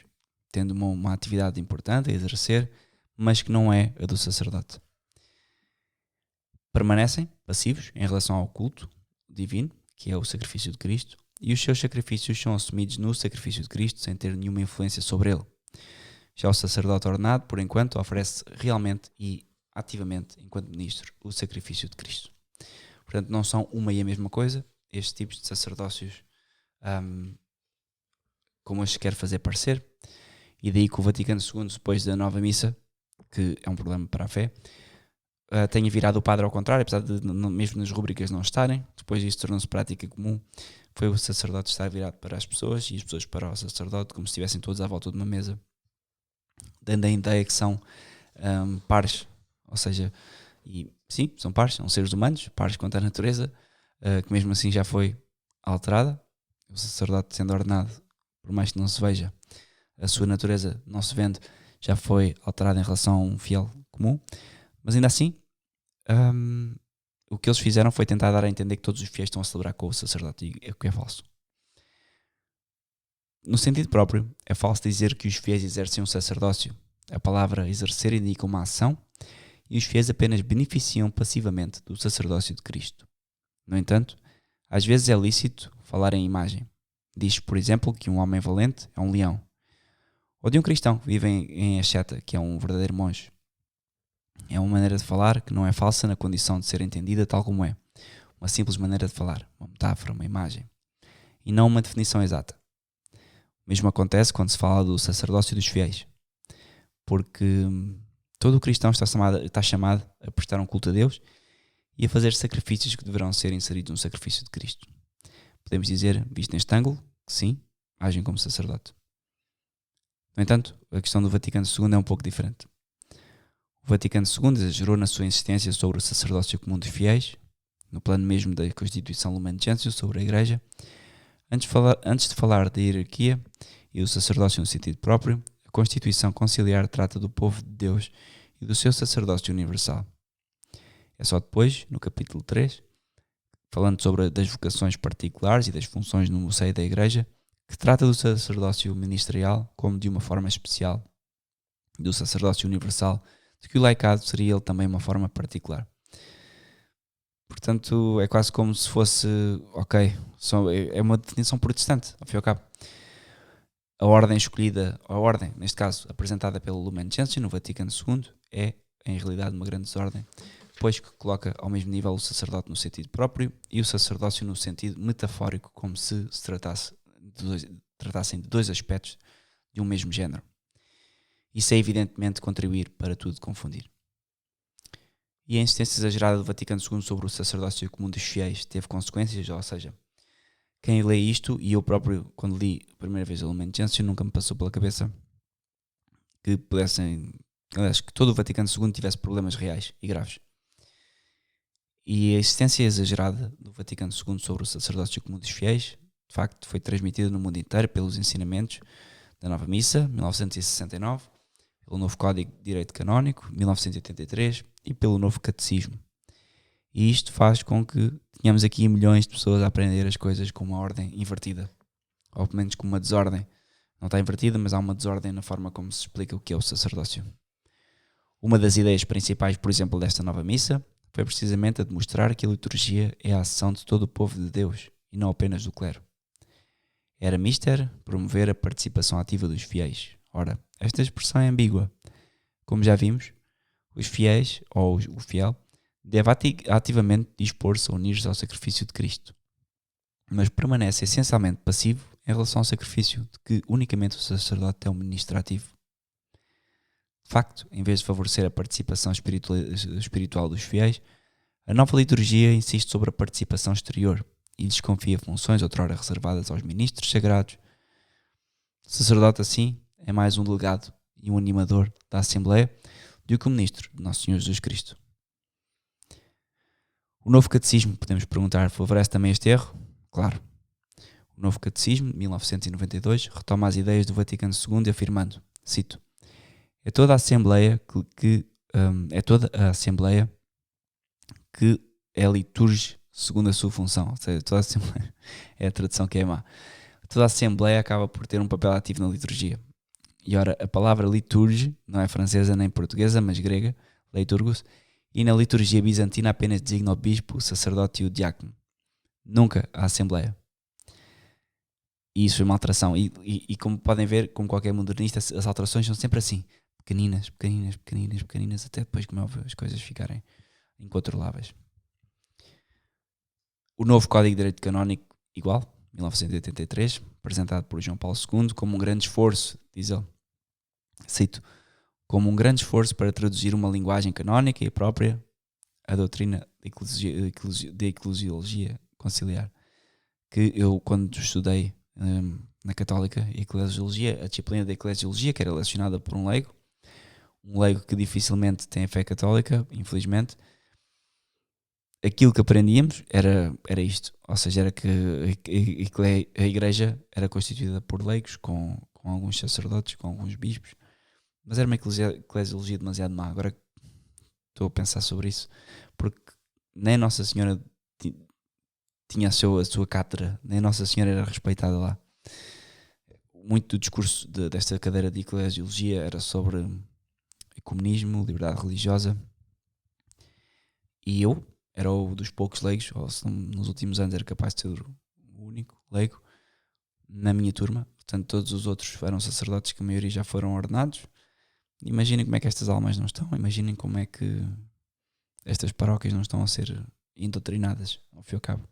tendo uma atividade importante a exercer, mas que não é a do sacerdote. Permanecem passivos em relação ao culto divino, que é o sacrifício de Cristo, e os seus sacrifícios são assumidos no sacrifício de Cristo sem ter nenhuma influência sobre ele. Já o sacerdote ordenado, por enquanto, oferece realmente e ativamente, enquanto ministro, o sacrifício de Cristo. Portanto, não são uma e a mesma coisa, estes tipos de sacerdócios, como hoje se quer fazer parecer, e daí que o Vaticano II, depois da nova missa, que é um problema para a fé, tenha virado o padre ao contrário, apesar de mesmo nas rubricas não estarem. Depois disso tornou-se prática comum, foi o sacerdote estar virado para as pessoas e as pessoas para o sacerdote, como se estivessem todos à volta de uma mesa, dando a ideia que são pares, ou seja, e sim, são pares, são seres humanos, pares quanto à natureza, que mesmo assim já foi alterada. O sacerdote sendo ordenado, por mais que não se veja, a sua natureza não se vende, já foi alterada em relação a um fiel comum, mas ainda assim o que eles fizeram foi tentar dar a entender que todos os fiéis estão a celebrar com o sacerdote, e o que é falso. No sentido próprio, é falso dizer que os fiéis exercem um sacerdócio. A palavra exercer indica uma ação e os fiéis apenas beneficiam passivamente do sacerdócio de Cristo. No entanto, às vezes é lícito falar em imagem. Diz, por exemplo, que um homem valente é um leão. Ou de um cristão que vive em asceta, que é um verdadeiro monge. É uma maneira de falar que não é falsa na condição de ser entendida tal como é. Uma simples maneira de falar, uma metáfora, uma imagem. E não uma definição exata. O mesmo acontece quando se fala do sacerdócio dos fiéis. Porque todo cristão está chamado a prestar um culto a Deus e a fazer sacrifícios que deverão ser inseridos no sacrifício de Cristo. Podemos dizer, visto neste ângulo, que sim, agem como sacerdote. No entanto, a questão do Vaticano II é um pouco diferente. O Vaticano II exagerou na sua insistência sobre o sacerdócio comum dos fiéis, no plano mesmo da Constituição Lumen Gentium sobre a Igreja. Antes de falar da hierarquia e do sacerdócio no sentido próprio, a Constituição Conciliar trata do povo de Deus e do seu sacerdócio universal. É só depois, no capítulo 3, falando sobre das vocações particulares e das funções no seio da Igreja, que trata do sacerdócio ministerial como de uma forma especial, do sacerdócio universal, de que o laicado seria ele também uma forma particular. Portanto, é quase como se fosse, é uma definição protestante, ao fim e ao cabo. A ordem escolhida, neste caso, apresentada pelo Lumen Gentium no Vaticano II, é, em realidade, uma grande desordem, pois que coloca ao mesmo nível o sacerdote no sentido próprio e o sacerdócio no sentido metafórico, como se tratassem de dois aspectos de um mesmo género. Isso é evidentemente contribuir para tudo confundir. E a insistência exagerada do Vaticano II sobre o sacerdócio comum dos fiéis teve consequências, ou seja, quem lê isto, e eu próprio, quando li a primeira vez o Lumen Gentium, nunca me passou pela cabeça que que todo o Vaticano II tivesse problemas reais e graves. E a insistência exagerada do Vaticano II sobre o sacerdócio comum dos fiéis, de facto, foi transmitida no mundo inteiro pelos ensinamentos da Nova Missa, 1969, pelo novo Código de Direito Canónico, 1983, e pelo novo Catecismo. E isto faz com que tenhamos aqui milhões de pessoas a aprender as coisas com uma ordem invertida, ou pelo menos com uma desordem. Não está invertida, mas há uma desordem na forma como se explica o que é o sacerdócio. Uma das ideias principais, por exemplo, desta nova missa, foi precisamente a de mostrar que a liturgia é a ação de todo o povo de Deus, e não apenas do clero. Era mister promover a participação ativa dos fiéis. Ora, esta expressão é ambígua. Como já vimos, os fiéis, ou o fiel, deve ativamente dispor-se a unir-se ao sacrifício de Cristo, mas permanece essencialmente passivo em relação ao sacrifício de que unicamente o sacerdote é um ministro ativo. De facto, em vez de favorecer a participação espiritual dos fiéis, a nova liturgia insiste sobre a participação exterior e lhes confia funções outrora reservadas aos ministros sagrados. O sacerdote, assim, é mais um delegado e um animador da Assembleia do que o ministro de Nosso Senhor Jesus Cristo. O novo catecismo, podemos perguntar, favorece também este erro? Claro. O novo catecismo, de 1992, retoma as ideias do Vaticano II afirmando, cito, é toda a Assembleia que é liturge segundo a sua função. Ou seja, toda a Assembleia, é a tradução que é má. Toda a Assembleia acaba por ter um papel ativo na liturgia. E ora, a palavra liturge não é francesa nem portuguesa, mas grega, liturgos, e na liturgia bizantina apenas designa o bispo, o sacerdote e o diácono. Nunca a Assembleia. E isso é uma alteração. E como podem ver, como qualquer modernista, as alterações são sempre assim. Pequeninas, até depois, como é óbvio, as coisas ficarem incontroláveis. O novo Código de Direito Canónico, igual, 1983, apresentado por João Paulo II como um grande esforço, diz ele, cito, como um grande esforço para traduzir uma linguagem canónica e própria a doutrina da eclesiologia conciliar, que eu, quando estudei na Católica, a disciplina da eclesiologia, que era lecionada por um leigo que dificilmente tem a fé católica, infelizmente, aquilo que aprendíamos era isto, ou seja, era que a igreja era constituída por leigos, com alguns sacerdotes, com alguns bispos, mas era uma eclesiologia demasiado má. Agora estou a pensar sobre isso, porque nem Nossa Senhora tinha a sua cátedra, nem Nossa Senhora era respeitada lá. Muito do discurso desta cadeira de eclesiologia era sobre ecumenismo, liberdade religiosa, e eu era um dos poucos leigos, ou se nos últimos anos era capaz de ser o único leigo na minha turma. Portanto, todos os outros eram sacerdotes, que a maioria já foram ordenados. Imaginem como é que estas almas não estão, imaginem como é que estas paróquias não estão a ser indoutrinadas, ao fim e ao cabo.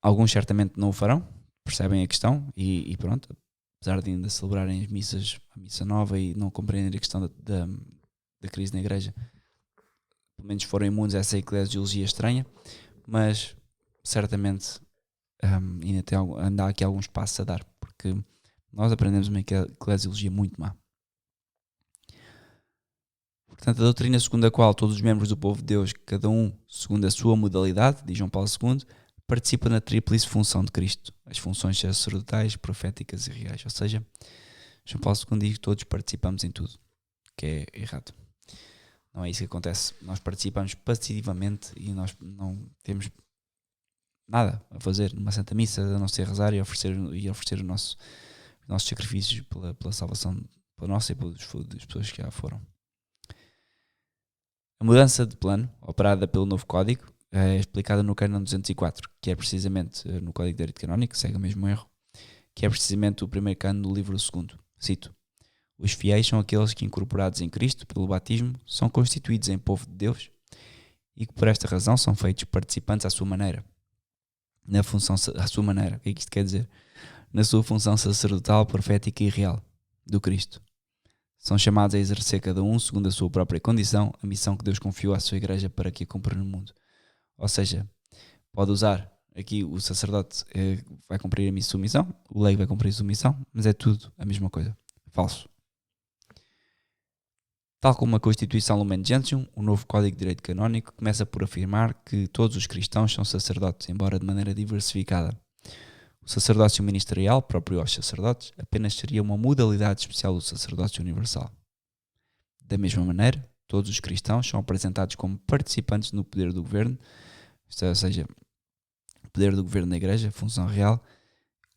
Alguns certamente não o farão, percebem a questão e pronto, apesar de ainda celebrarem as missas, a missa nova, e não compreenderem a questão da crise na igreja, pelo menos foram imunes a essa eclesiologia estranha, mas certamente ainda há aqui alguns passos a dar, porque nós aprendemos uma eclesiologia muito má. Portanto, a doutrina segundo a qual todos os membros do povo de Deus, cada um segundo a sua modalidade, diz João Paulo II, participa na tríplice função de Cristo, as funções sacerdotais, proféticas e reais. Ou seja, João Paulo II diz que todos participamos em tudo, que é errado. Não é isso que acontece. Nós participamos passivamente e nós não temos nada a fazer numa Santa Missa, a não ser rezar e oferecer os nossos sacrifícios pela salvação, pela nossa e das pessoas que já foram. A mudança de plano, operada pelo novo Código, é explicada no Cânon 204, que é precisamente no Código de Direito Canónico, segue o mesmo erro, que é precisamente o primeiro cânon do livro segundo. Cito: os fiéis são aqueles que, incorporados em Cristo pelo batismo, são constituídos em povo de Deus e que por esta razão são feitos participantes à sua maneira. Na função, à sua maneira, o que é que isto quer dizer? Na sua função sacerdotal, profética e real do Cristo. São chamados a exercer cada um, segundo a sua própria condição, a missão que Deus confiou à sua igreja para que a cumpra no mundo. Ou seja, pode usar aqui o sacerdote vai cumprir a sua missão, o leigo vai cumprir a sua missão, mas é tudo a mesma coisa. Falso. Tal como a Constituição Lumen Gentium, o novo Código de Direito Canónico começa por afirmar que todos os cristãos são sacerdotes, embora de maneira diversificada. O sacerdócio ministerial, próprio aos sacerdotes, apenas seria uma modalidade especial do sacerdócio universal. Da mesma maneira, todos os cristãos são apresentados como participantes no poder do governo, ou seja, o poder do governo da igreja, função real.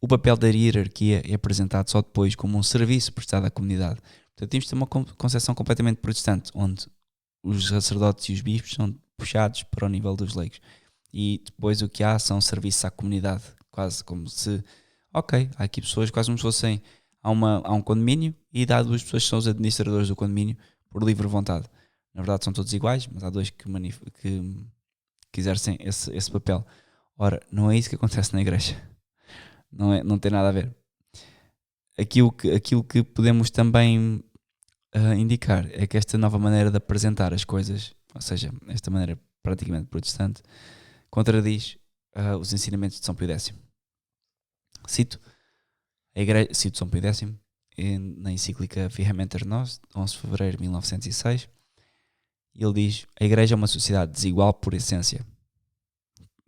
O papel da hierarquia é apresentado só depois como um serviço prestado à comunidade. Portanto, temos de ter uma concepção completamente protestante, onde os sacerdotes e os bispos são puxados para o nível dos leigos. E depois o que há são serviços à comunidade, quase como se, ok, há aqui pessoas quase como se fossem, há um condomínio e há duas pessoas que são os administradores do condomínio por livre vontade. Na verdade são todos iguais, mas há dois que exercem esse papel. Ora, não é isso que acontece na igreja. Não tem nada a ver. Aquilo que podemos também indicar é que esta nova maneira de apresentar as coisas, ou seja, esta maneira praticamente protestante, contradiz os ensinamentos de São Pio X. Cito São Pio X na encíclica Fiamenter Nos, 11 de fevereiro de 1906, e ele diz: a Igreja é uma sociedade desigual por essência.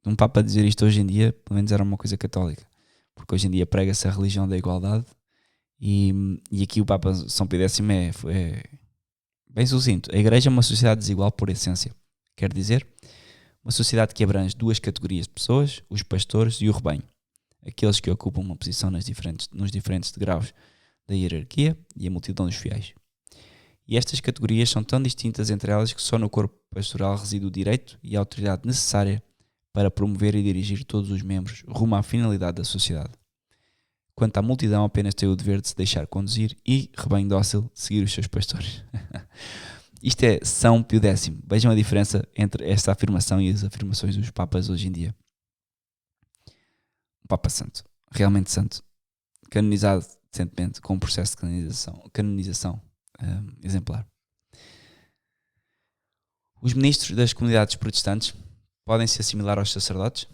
Um Papa dizer isto hoje em dia, pelo menos era uma coisa católica, porque hoje em dia prega-se a religião da igualdade, e aqui o Papa São Pio X é bem sucinto. A Igreja é uma sociedade desigual por essência. Quer dizer, uma sociedade que abrange duas categorias de pessoas, os pastores e o rebanho, aqueles que ocupam uma posição nos diferentes degraus da hierarquia, e a multidão dos fiéis. E estas categorias são tão distintas entre elas que só no corpo pastoral reside o direito e a autoridade necessária para promover e dirigir todos os membros rumo à finalidade da sociedade. Quanto à multidão, apenas tem o dever de se deixar conduzir e, rebanho dócil, seguir os seus pastores. Isto é São Pio X. Vejam a diferença entre esta afirmação e as afirmações dos papas hoje em dia. Um Papa santo, realmente santo, canonizado recentemente com um processo de canonização exemplar. Os ministros das comunidades protestantes podem se assimilar aos sacerdotes,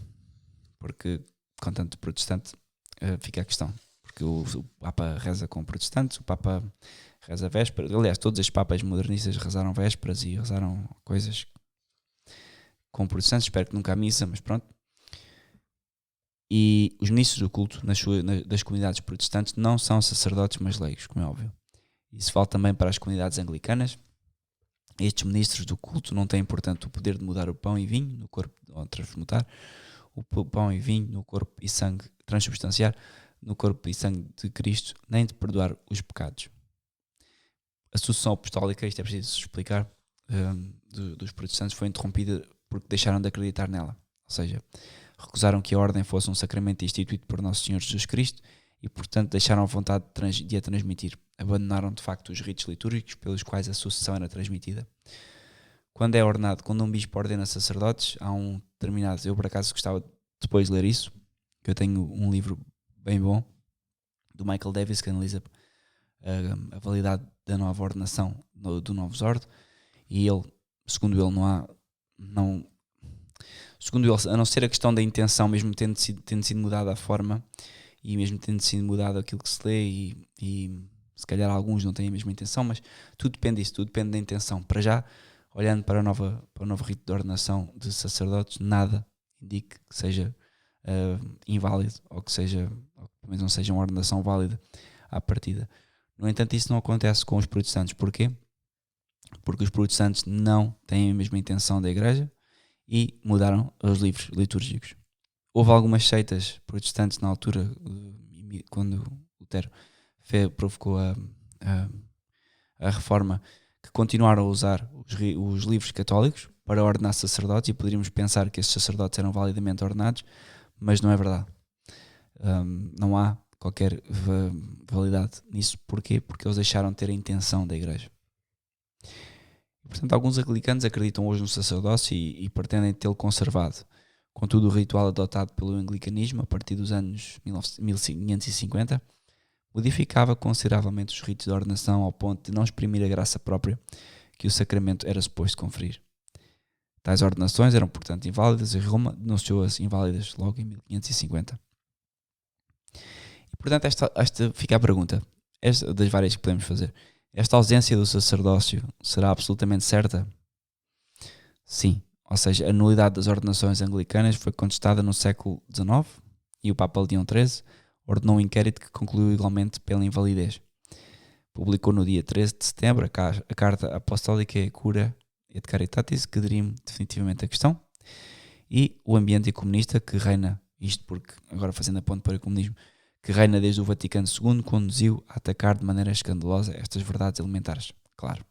porque com tanto protestante fica a questão, porque o Papa reza com protestantes, o Papa reza vésperas, aliás todos os papas modernistas rezaram vésperas e rezaram coisas com protestantes, espero que nunca a missa, mas pronto. E os ministros do culto das comunidades protestantes não são sacerdotes, mas leigos, como é óbvio. Isso vale também para as comunidades anglicanas. Estes ministros do culto não têm, portanto, o poder de mudar o pão e vinho no corpo, ou transmutar o pão e vinho no corpo e sangue, transubstanciar no corpo e sangue de Cristo, nem de perdoar os pecados. A sucessão apostólica, isto é preciso explicar, dos protestantes foi interrompida porque deixaram de acreditar nela. Ou seja, recusaram que a ordem fosse um sacramento instituído por Nosso Senhor Jesus Cristo e, portanto, deixaram a vontade de a transmitir. Abandonaram, de facto, os ritos litúrgicos pelos quais a sucessão era transmitida. Quando é ordenado, quando um bispo ordena sacerdotes, há um determinado... Eu, por acaso, gostava depois de ler isso, que eu tenho um livro bem bom, do Michael Davis, que analisa a validade da nova ordenação do Novus Ordo, e ele, segundo ele, segundo ele, a não ser a questão da intenção, mesmo tendo sido mudada a forma, e mesmo tendo sido mudado aquilo que se lê, e se calhar alguns não têm a mesma intenção, mas tudo depende disso, tudo depende da intenção. Para já, olhando para o novo rito de ordenação de sacerdotes, nada indique que seja inválido, ou que seja, ou que pelo menos não seja uma ordenação válida à partida. No entanto, isso não acontece com os protestantes. Porquê? Porque os protestantes não têm a mesma intenção da igreja e mudaram os livros litúrgicos. Houve algumas seitas protestantes na altura, quando Lutero provocou a reforma, que continuaram a usar os livros católicos para ordenar sacerdotes, e poderíamos pensar que esses sacerdotes eram validamente ordenados, mas não é verdade. Não há qualquer validade nisso. Porquê? Porque eles deixaram de ter a intenção da igreja. Portanto, alguns anglicanos acreditam hoje no sacerdócio e pretendem tê-lo conservado. Contudo, o ritual adotado pelo anglicanismo a partir dos anos 1550 modificava consideravelmente os ritos de ordenação ao ponto de não exprimir a graça própria que o sacramento era suposto conferir. Tais ordenações eram, portanto, inválidas e Roma denunciou-as inválidas logo em 1550. E, portanto, esta fica a pergunta, das várias que podemos fazer. Esta ausência do sacerdócio será absolutamente certa? Sim. Ou seja, a nulidade das ordenações anglicanas foi contestada no século XIX e o Papa Leão XIII ordenou um inquérito que concluiu igualmente pela invalidez. Publicou no dia 13 de setembro a Carta Apostólica Cura et Caritatis, que dirime definitivamente a questão, e o ambiente ecumenista que reina, isto porque, agora fazendo a ponte para o ecumenismo, que reina desde o Vaticano II, conduziu a atacar de maneira escandalosa estas verdades elementares. Claro.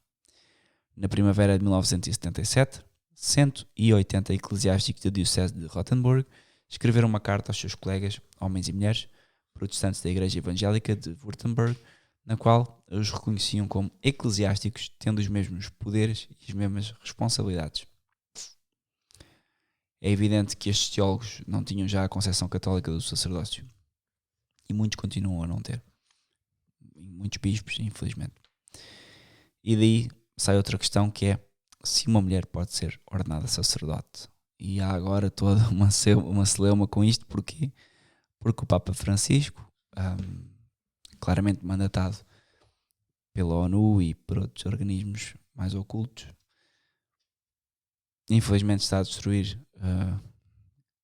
Na primavera de 1977, 180 eclesiásticos da Diocese de Rothenburg escreveram uma carta aos seus colegas, homens e mulheres, protestantes da Igreja Evangélica de Württemberg, na qual os reconheciam como eclesiásticos, tendo os mesmos poderes e as mesmas responsabilidades. É evidente que estes teólogos não tinham já a concepção católica do sacerdócio. E muitos continuam a não ter. Muitos bispos, infelizmente. E daí sai outra questão, que é se uma mulher pode ser ordenada sacerdote. E há agora toda uma celeuma com isto. Porquê? Porque o Papa Francisco, claramente mandatado pela ONU e por outros organismos mais ocultos, infelizmente está a destruir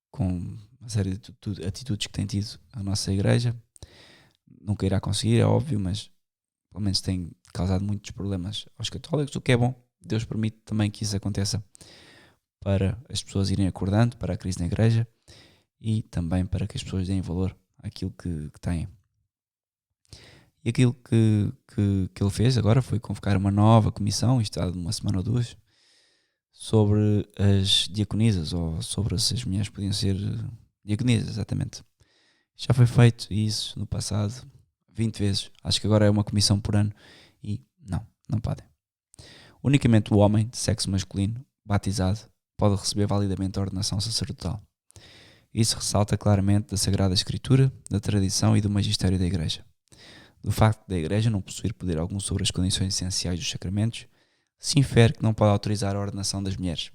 com uma série de atitudes que tem tido a nossa igreja. Nunca irá conseguir, é óbvio, mas pelo menos tem causado muitos problemas aos católicos, o que é bom. Deus permite também que isso aconteça para as pessoas irem acordando para a crise na igreja e também para que as pessoas deem valor àquilo que têm. E aquilo que ele fez agora foi convocar uma nova comissão, isto há de uma semana ou duas, sobre as diaconisas, ou sobre se as mulheres podiam ser diaconisas, exatamente. Já foi feito isso no passado 20 vezes. Acho que agora é uma comissão por ano e não podem. Unicamente o homem de sexo masculino, batizado, pode receber validamente a ordenação sacerdotal. Isso ressalta claramente da Sagrada Escritura, da tradição e do magistério da Igreja. Do facto da Igreja não possuir poder algum sobre as condições essenciais dos sacramentos, se infere que não pode autorizar a ordenação das mulheres.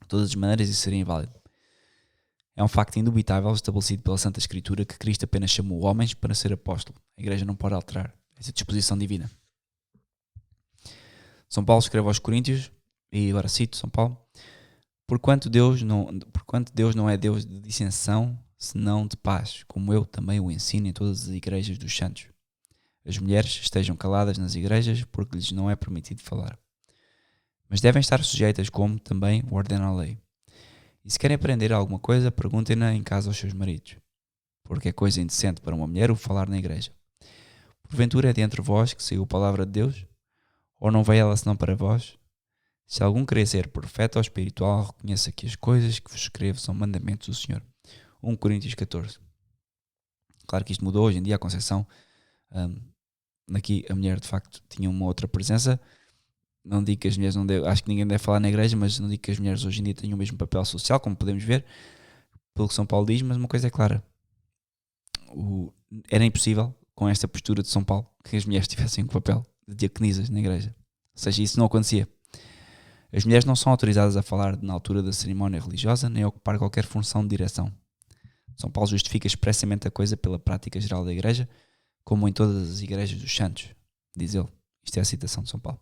De todas as maneiras, isso seria inválido. É um facto indubitável estabelecido pela Santa Escritura que Cristo apenas chamou homens para ser apóstolo. A Igreja não pode alterar essa disposição divina. São Paulo escreve aos Coríntios, e agora cito São Paulo: Porquanto Deus não é Deus de dissensão, senão de paz, como eu também o ensino em todas as igrejas dos santos. As mulheres estejam caladas nas igrejas, porque lhes não é permitido falar. Mas devem estar sujeitas, como também o ordena a lei. E se querem aprender alguma coisa, perguntem-na em casa aos seus maridos, porque é coisa indecente para uma mulher o falar na igreja. Porventura é de entre vós que saiu a palavra de Deus? Ou não veio ela senão para vós? Se algum querer ser profeta ou espiritual, reconheça que as coisas que vos escrevo são mandamentos do Senhor. 1 Coríntios 14. Claro que isto mudou hoje em dia, a concepção. Aqui a mulher de facto tinha uma outra presença. Não digo que as mulheres não devem, acho que ninguém deve falar na igreja, mas não digo que as mulheres hoje em dia tenham o mesmo papel social, como podemos ver, pelo que São Paulo diz, mas uma coisa é clara. Era impossível, com esta postura de São Paulo, que as mulheres tivessem o papel de diaconisas na igreja. Ou seja, isso não acontecia. As mulheres não são autorizadas a falar na altura da cerimónia religiosa, nem a ocupar qualquer função de direção. São Paulo justifica expressamente a coisa pela prática geral da igreja, como em todas as igrejas dos santos, diz ele, isto é a citação de São Paulo,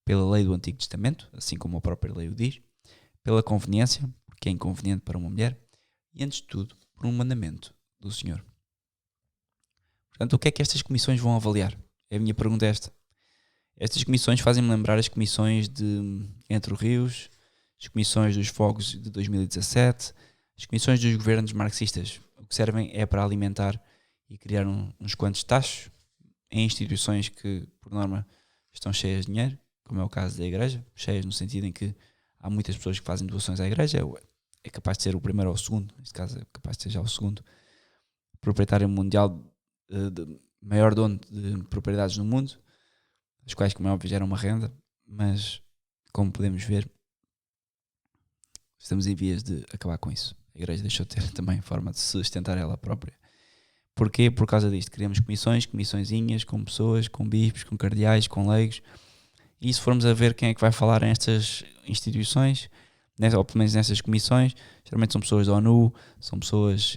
pela lei do Antigo Testamento, assim como a própria lei o diz, pela conveniência, porque é inconveniente para uma mulher, e antes de tudo, por um mandamento do Senhor. Portanto, o que é que estas comissões vão avaliar? A minha pergunta é esta. Estas comissões fazem-me lembrar as comissões de Entre Rios, as comissões dos fogos de 2017, as comissões dos governos marxistas. O que servem é para alimentar e criar uns quantos tachos em instituições que, por norma, estão cheias de dinheiro, como é o caso da igreja, cheias no sentido em que há muitas pessoas que fazem doações à igreja, é capaz de ser o primeiro ou o segundo, neste caso é capaz de ser já o segundo, proprietário mundial de maior dono de propriedades no mundo, as quais, como é óbvio, geram uma renda, mas, como podemos ver, estamos em vias de acabar com isso. A igreja deixou de ter também forma de se sustentar ela própria. Porquê? Por causa disto. Criamos comissõezinhas, com pessoas, com bispos, com cardeais, com leigos. E se formos a ver quem é que vai falar nestas instituições, ou pelo menos nessas comissões, geralmente são pessoas da ONU, são pessoas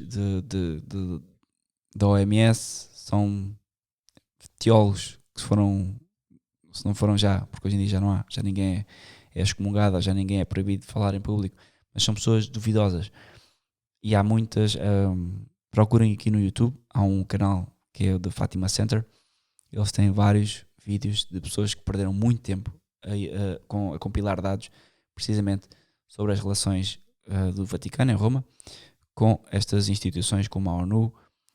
da OMS, são teólogos que se não foram já, porque hoje em dia já não há, já ninguém é excomungado, já ninguém é proibido de falar em público, mas são pessoas duvidosas. E há muitas, procurem aqui no YouTube, há um canal que é o The Fatima Center, eles têm vários vídeos de pessoas que perderam muito tempo a compilar dados precisamente sobre as relações do Vaticano em Roma com estas instituições como a ONU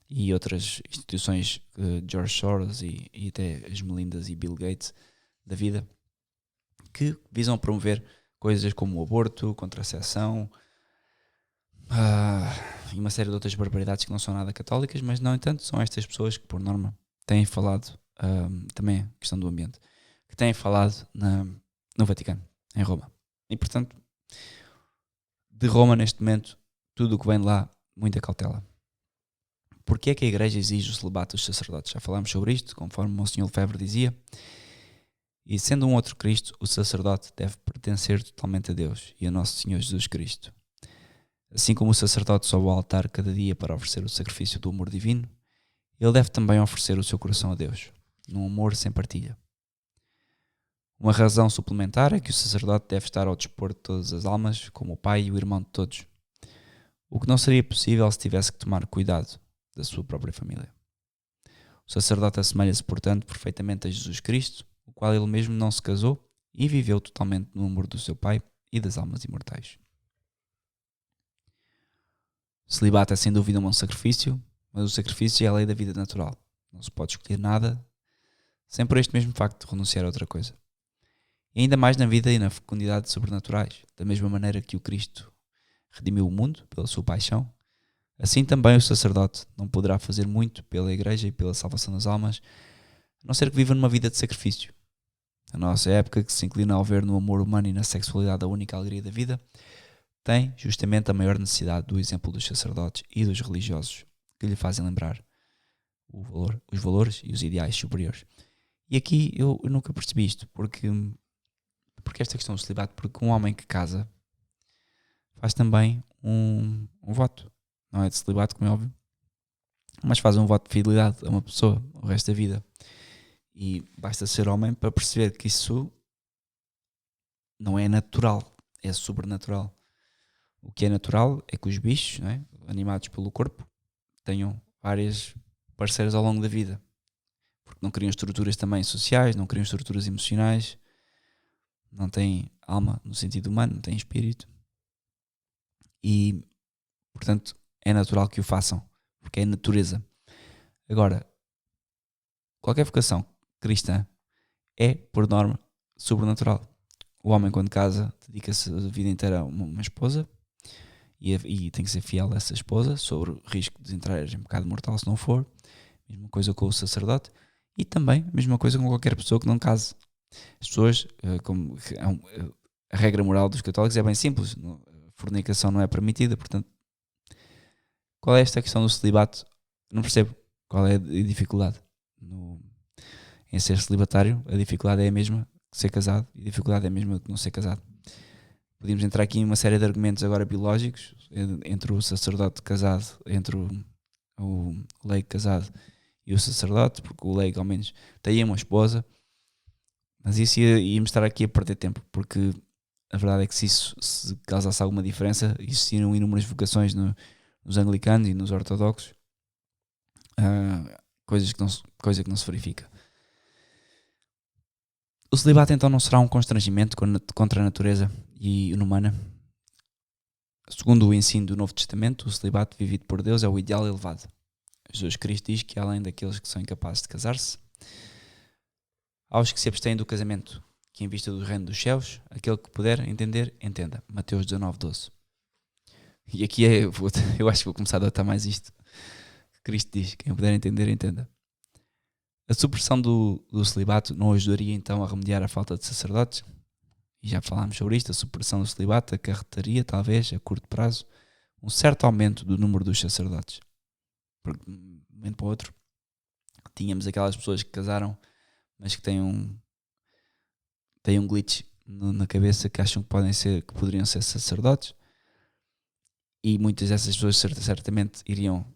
e outras instituições, George Soros e até as Melindas e Bill Gates da vida, que visam promover coisas como o aborto, contracepção e uma série de outras barbaridades que não são nada católicas, mas não entanto são estas pessoas que por norma têm falado, também a questão do ambiente, que têm falado no Vaticano, em Roma. E portanto, de Roma neste momento, tudo o que vem de lá, muita cautela. Porquê é que a igreja exige o celibato dos sacerdotes? Já falámos sobre isto, conforme o Monsenhor Lefebvre dizia. E sendo um outro Cristo, o sacerdote deve pertencer totalmente a Deus e a Nosso Senhor Jesus Cristo. Assim como o sacerdote sobe ao altar cada dia para oferecer o sacrifício do amor divino, ele deve também oferecer o seu coração a Deus, num amor sem partilha. Uma razão suplementar é que o sacerdote deve estar ao dispor de todas as almas, como o pai e o irmão de todos, o que não seria possível se tivesse que tomar cuidado da sua própria família. O sacerdote assemelha-se, portanto, perfeitamente a Jesus Cristo, o qual ele mesmo não se casou e viveu totalmente no amor do seu pai e das almas imortais. O celibato é sem dúvida um sacrifício, mas o sacrifício é a lei da vida natural. Não se pode escolher nada sem por este mesmo facto de renunciar a outra coisa. E ainda mais na vida e na fecundidade sobrenaturais. Da mesma maneira que o Cristo redimiu o mundo pela sua paixão, assim também o sacerdote não poderá fazer muito pela igreja e pela salvação das almas, a não ser que viva numa vida de sacrifício. A nossa época, que se inclina ao ver no amor humano e na sexualidade a única alegria da vida, tem justamente a maior necessidade do exemplo dos sacerdotes e dos religiosos, que lhe fazem lembrar os valores e os ideais superiores. E aqui eu nunca percebi isto, porque esta questão do celibato, porque um homem que casa faz também um voto, não é de celibato, como é óbvio, mas faz um voto de fidelidade a uma pessoa o resto da vida. E basta ser homem para perceber que isso não é natural, é sobrenatural. O que é natural é que os bichos, não é, animados pelo corpo, tenham várias parceiras ao longo da vida, porque não criam estruturas também sociais, não criam estruturas emocionais, não têm alma no sentido humano, não têm espírito, e portanto é natural que o façam, porque é a natureza. Agora, qualquer vocação cristã é, por norma, sobrenatural. O homem, quando casa, dedica-se a vida inteira a uma esposa e tem que ser fiel a essa esposa, sobre o risco de entrar em pecado mortal se não for. Mesma coisa com o sacerdote, e também a mesma coisa com qualquer pessoa que não case. As pessoas, a regra moral dos católicos é bem simples, a fornicação não é permitida, portanto, qual é esta questão do celibato? Não percebo qual é a dificuldade em ser celibatário. A dificuldade é a mesma que ser casado, e a dificuldade é a mesma que não ser casado. Podíamos entrar aqui em uma série de argumentos agora biológicos entre o sacerdote casado, entre o leigo casado e o sacerdote, porque o leigo ao menos tem uma esposa, mas isso ia-me estar aqui a perder tempo, porque a verdade é que se causasse alguma diferença, existiram inúmeras vocações nos anglicanos e nos ortodoxos, coisa que não se verifica. O celibato então não será um constrangimento contra a natureza e humana. Segundo o ensino do Novo Testamento, o celibato vivido por Deus é o ideal elevado. Jesus Cristo diz que além daqueles que são incapazes de casar-se, aos que se abstêm do casamento, que em vista do reino dos céus, aquele que puder entender, entenda. Mateus 19:12. E aqui eu acho que vou começar a adotar mais isto. Cristo diz, quem puder entender, entenda. A supressão do celibato não ajudaria então a remediar a falta de sacerdotes? E já falámos sobre isto. A supressão do celibato acarretaria, talvez, a curto prazo, um certo aumento do número dos sacerdotes. Porque, de um momento para o outro, tínhamos aquelas pessoas que casaram, mas que têm um glitch na cabeça, que acham que poderiam ser sacerdotes, e muitas dessas pessoas certamente iriam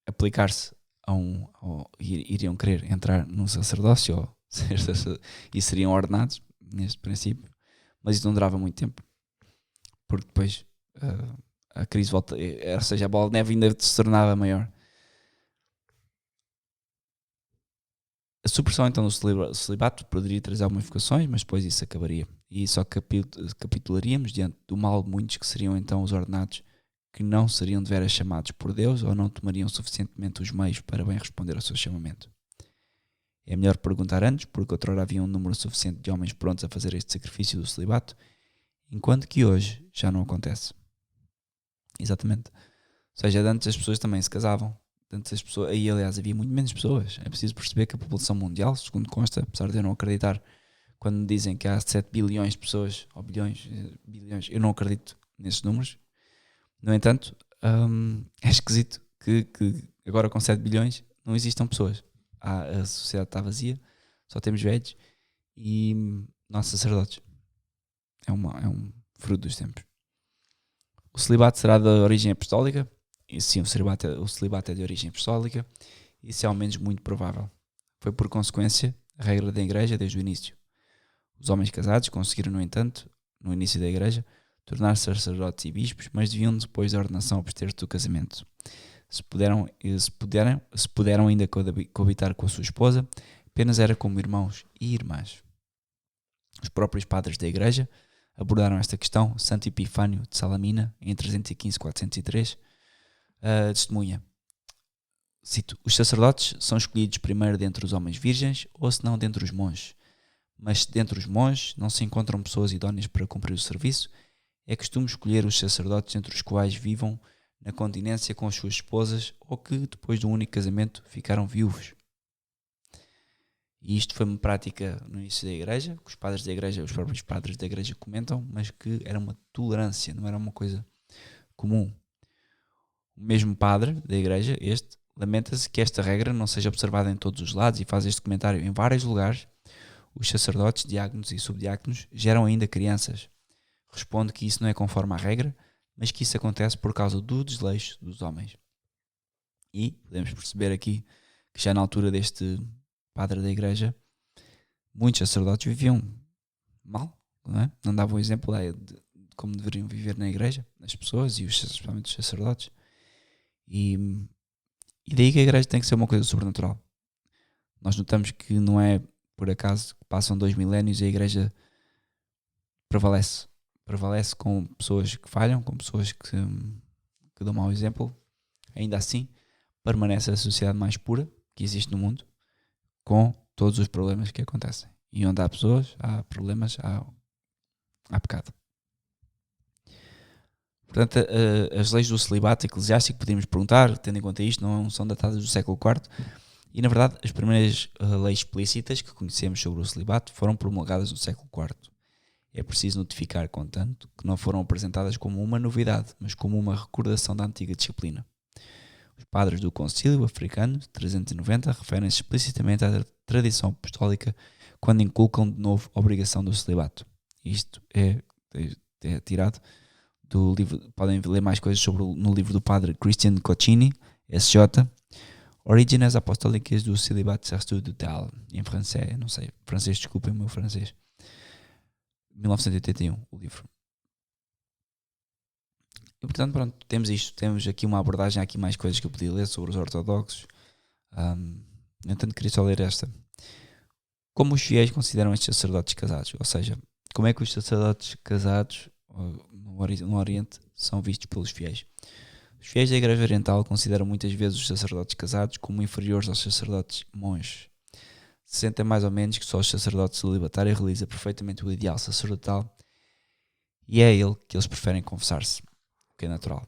aplicar-se iriam querer entrar num sacerdócio ou e seriam ordenados neste princípio, mas isso não durava muito tempo, porque depois a crise volta, ou seja, a bola de neve ainda se tornava maior. A supressão então do celibato poderia trazer algumas vocações, mas depois isso acabaria e só capitularíamos diante do mal de muitos, que seriam então os ordenados, que não seriam de veras chamados por Deus ou não tomariam suficientemente os meios para bem responder ao seu chamamento. É melhor perguntar antes, porque outrora havia um número suficiente de homens prontos a fazer este sacrifício do celibato, enquanto que hoje já não acontece. Exatamente. Ou seja, antes as pessoas também se casavam. Aí aliás havia muito menos pessoas. É preciso perceber que a população mundial, segundo consta, apesar de eu não acreditar, quando dizem que há 7 bilhões de pessoas, ou bilhões, eu não acredito nesses números. No entanto, é esquisito que agora com 7 bilhões não existam pessoas. A sociedade está vazia, só temos velhos e nossos sacerdotes. É um fruto dos tempos. O celibato será de origem apostólica? E sim, o celibato é de origem apostólica. Isso é ao menos muito provável. Foi por consequência a regra da igreja desde o início. Os homens casados conseguiram, no entanto, no início da igreja, tornar-se sacerdotes e bispos, mas deviam depois da ordenação abster-se do casamento. Se puderam ainda coabitar com a sua esposa, apenas era como irmãos e irmãs. Os próprios padres da igreja abordaram esta questão. Santo Epifânio de Salamina, em 315-403, testemunha. Cito: os sacerdotes são escolhidos primeiro dentre os homens virgens, ou se não dentre os monges. Mas se dentre os monges não se encontram pessoas idóneas para cumprir o serviço, é costume escolher os sacerdotes entre os quais vivam na continência com as suas esposas ou que, depois de um único casamento, ficaram viúvos. E isto foi uma prática no início da igreja, que os próprios padres da igreja comentam, mas que era uma tolerância, não era uma coisa comum. O mesmo padre da igreja, lamenta-se que esta regra não seja observada em todos os lados e faz este comentário: em vários lugares, os sacerdotes, diáconos e subdiáconos geram ainda crianças. Responde que isso não é conforme à regra, mas que isso acontece por causa do desleixo dos homens. E podemos perceber aqui que já na altura deste padre da igreja, muitos sacerdotes viviam mal, não é? Não davam o exemplo de como deveriam viver na igreja, as pessoas e especialmente os sacerdotes. E daí que a igreja tem que ser uma coisa sobrenatural. Nós notamos que não é por acaso que passam 2 milénios e a igreja prevalece com pessoas que falham, com pessoas que dão mau exemplo. Ainda assim, permanece a sociedade mais pura que existe no mundo, com todos os problemas que acontecem. E onde há pessoas, há problemas, há pecado. Portanto, as leis do celibato eclesiástico, podemos perguntar, tendo em conta isto, não são datadas do século IV, e na verdade as primeiras leis explícitas que conhecemos sobre o celibato foram promulgadas no século IV. É preciso notificar, contanto, que não foram apresentadas como uma novidade, mas como uma recordação da antiga disciplina. Os padres do Concílio Africano de 390 referem-se explicitamente à tradição apostólica quando inculcam de novo a obrigação do celibato. Isto é tirado do livro. Podem ler mais coisas no livro do padre Christian Coccini, SJ, Origines Apostólicas do Célibat Sacerdotal, em francês, não sei, francês, desculpem o meu francês. 1981, o livro. E portanto, pronto, temos isto. Temos aqui uma abordagem, há aqui mais coisas que eu podia ler sobre os ortodoxos. No entanto, queria só ler esta. Como os fiéis consideram estes sacerdotes casados? Ou seja, como é que os sacerdotes casados no Oriente são vistos pelos fiéis? Os fiéis da Igreja Oriental consideram muitas vezes os sacerdotes casados como inferiores aos sacerdotes monges. Sentem mais ou menos que só os sacerdotes celibatários realizam perfeitamente o ideal sacerdotal e é ele que eles preferem confessar-se, o que é natural.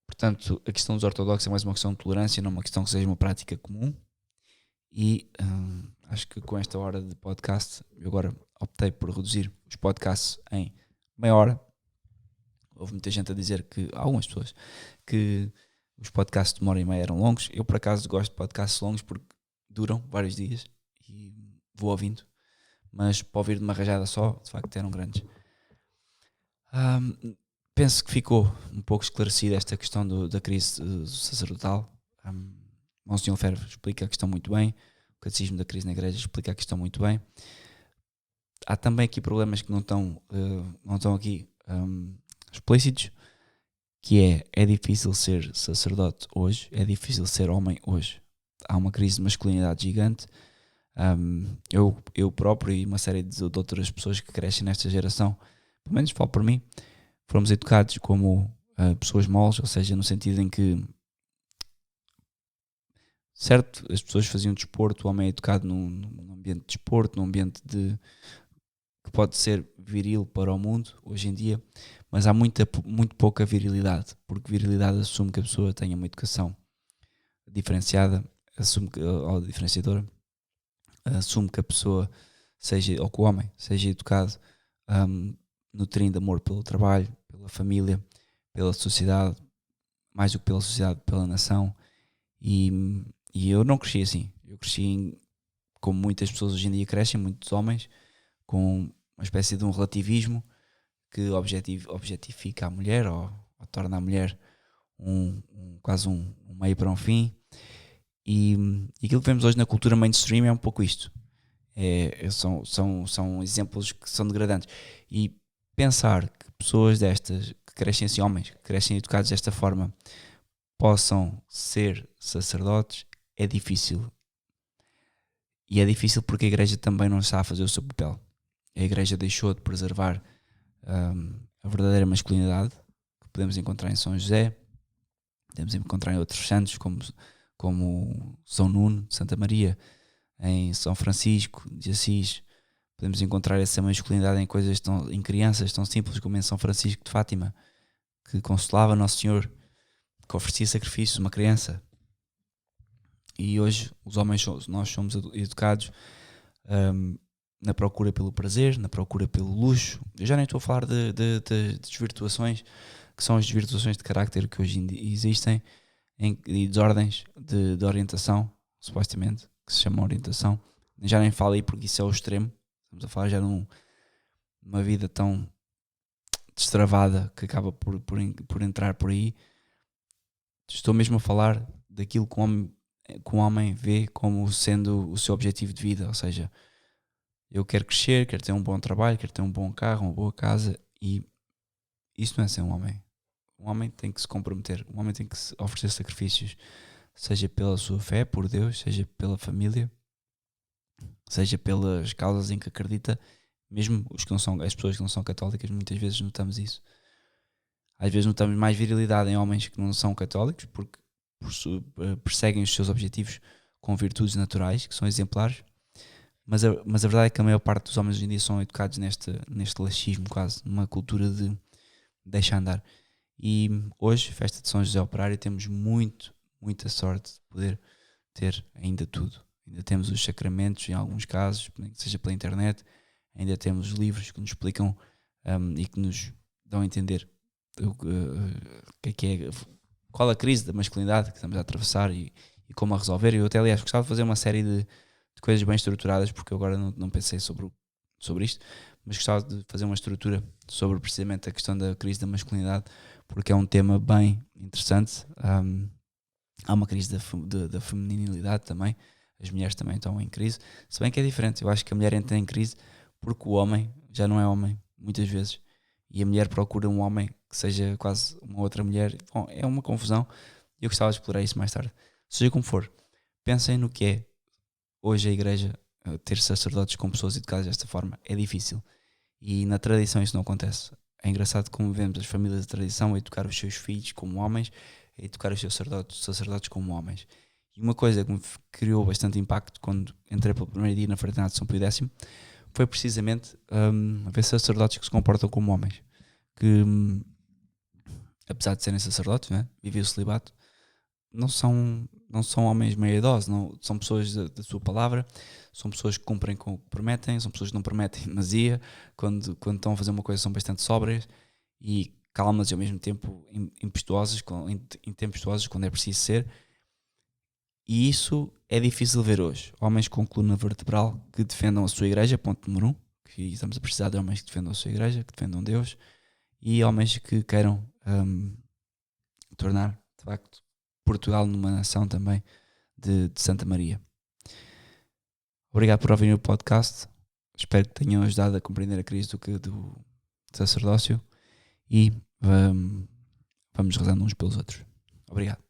Portanto, a questão dos ortodoxos é mais uma questão de tolerância, não uma questão que seja uma prática comum. E acho que com esta hora de podcast, eu agora optei por reduzir os podcasts em meia hora. Houve muita gente a dizer que, algumas pessoas, que os podcasts de uma hora e meia eram longos. Eu, por acaso, gosto de podcasts longos porque duram vários dias e vou ouvindo. Mas para ouvir de uma rajada só, de facto, eram grandes. Penso que ficou um pouco esclarecida esta questão da crise sacerdotal. Monsenhor Lefebvre explica a questão muito bem. O Catecismo da Crise na Igreja explica a questão muito bem. Há também aqui problemas que não estão aqui explícitos, que é difícil ser sacerdote hoje, é difícil ser homem hoje. Há uma crise de masculinidade gigante. Eu próprio e uma série de outras pessoas que crescem nesta geração, pelo menos falo por mim, fomos educados como pessoas moles, ou seja, no sentido em que, certo, as pessoas faziam desporto, o homem é educado num ambiente de desporto, num ambiente que pode ser viril para o mundo hoje em dia, mas há muito pouca virilidade, porque virilidade assume que a pessoa tenha uma educação diferenciada, ou diferenciadora, assume que a pessoa seja, ou que o homem seja educado nutrindo amor pelo trabalho, pela família, pela sociedade, mais do que pela sociedade, pela nação. E eu não cresci assim. Eu cresci como muitas pessoas hoje em dia crescem, muitos homens, com uma espécie de um relativismo que objetifica a mulher ou torna a mulher quase um meio para um fim. E aquilo que vemos hoje na cultura mainstream é um pouco isto. São exemplos que são degradantes. E pensar que pessoas destas, que crescem assim, homens, que crescem educados desta forma, possam ser sacerdotes, é difícil. E é difícil porque a Igreja também não está a fazer o seu papel. A Igreja deixou de preservar a verdadeira masculinidade que podemos encontrar em São José, podemos encontrar em outros santos como São Nuno, Santa Maria, em São Francisco de Assis. Podemos encontrar essa masculinidade em crianças tão simples como em São Francisco de Fátima, que consolava Nosso Senhor, que oferecia sacrifícios, uma criança. E hoje os homens, nós somos educados na procura pelo prazer, na procura pelo luxo. Eu já nem estou a falar de desvirtuações, que são as desvirtuações de carácter que hoje existem, e desordens de orientação, supostamente, que se chama orientação. Já nem falo aí porque isso é o extremo. Estamos a falar já numa vida tão destravada que acaba por entrar por aí. Estou mesmo a falar daquilo que o homem vê como sendo o seu objetivo de vida. Ou seja, eu quero crescer, quero ter um bom trabalho, quero ter um bom carro, uma boa casa, e isso não é ser um homem. Um homem tem que se comprometer, um homem tem que se oferecer sacrifícios, seja pela sua fé, por Deus, seja pela família, seja pelas causas em que acredita. Mesmo as pessoas que não são católicas, muitas vezes notamos isso. Às vezes notamos mais virilidade em homens que não são católicos, porque perseguem os seus objetivos com virtudes naturais, que são exemplares. Mas a verdade é que a maior parte dos homens hoje em dia são educados neste laxismo, quase, numa cultura de deixa andar. E hoje, festa de São José Operário, temos muita sorte de poder ter ainda tudo. Ainda temos os sacramentos, em alguns casos, seja pela internet, ainda temos livros que nos explicam e que nos dão a entender qual a crise da masculinidade que estamos a atravessar e como a resolver. Eu até, aliás, gostava de fazer uma série de coisas bem estruturadas, porque eu agora não pensei sobre isto, mas gostava de fazer uma estrutura sobre precisamente a questão da crise da masculinidade, porque é um tema bem interessante. Há uma crise da feminilidade também. As mulheres também estão em crise. Se bem que é diferente. Eu acho que a mulher entra em crise porque o homem já não é homem, muitas vezes. E a mulher procura um homem que seja quase uma outra mulher. Bom, é uma confusão. E eu gostava de explorar isso mais tarde. Seja como for, pensem no que é hoje a igreja ter sacerdotes com pessoas educadas desta forma. É difícil. E na tradição isso não acontece. É engraçado como vemos as famílias de tradição a educar os seus filhos como homens, a educar os seus sacerdotes como homens. E uma coisa que me criou bastante impacto quando entrei pelo primeiro dia na Fraternidade de São Pio X foi precisamente ver sacerdotes que se comportam como homens. Que, apesar de serem sacerdotes, né, vivem o celibato, não são homens meio idosos, não, são pessoas da sua palavra, são pessoas que cumprem com o que prometem, são pessoas que não prometem demasia, quando estão a fazer uma coisa são bastante sóbrias e calmas e ao mesmo tempo intempestuosas quando é preciso ser. E isso é difícil de ver hoje. Homens com coluna vertebral que defendam a sua igreja, ponto número 1, que estamos a precisar de homens que defendam a sua igreja, que defendam Deus, e homens que queiram tornar, de facto, Portugal numa nação também de Santa Maria. Obrigado por ouvir o podcast. Espero que tenham ajudado a compreender a crise do sacerdócio e vamos rezando uns pelos outros. Obrigado.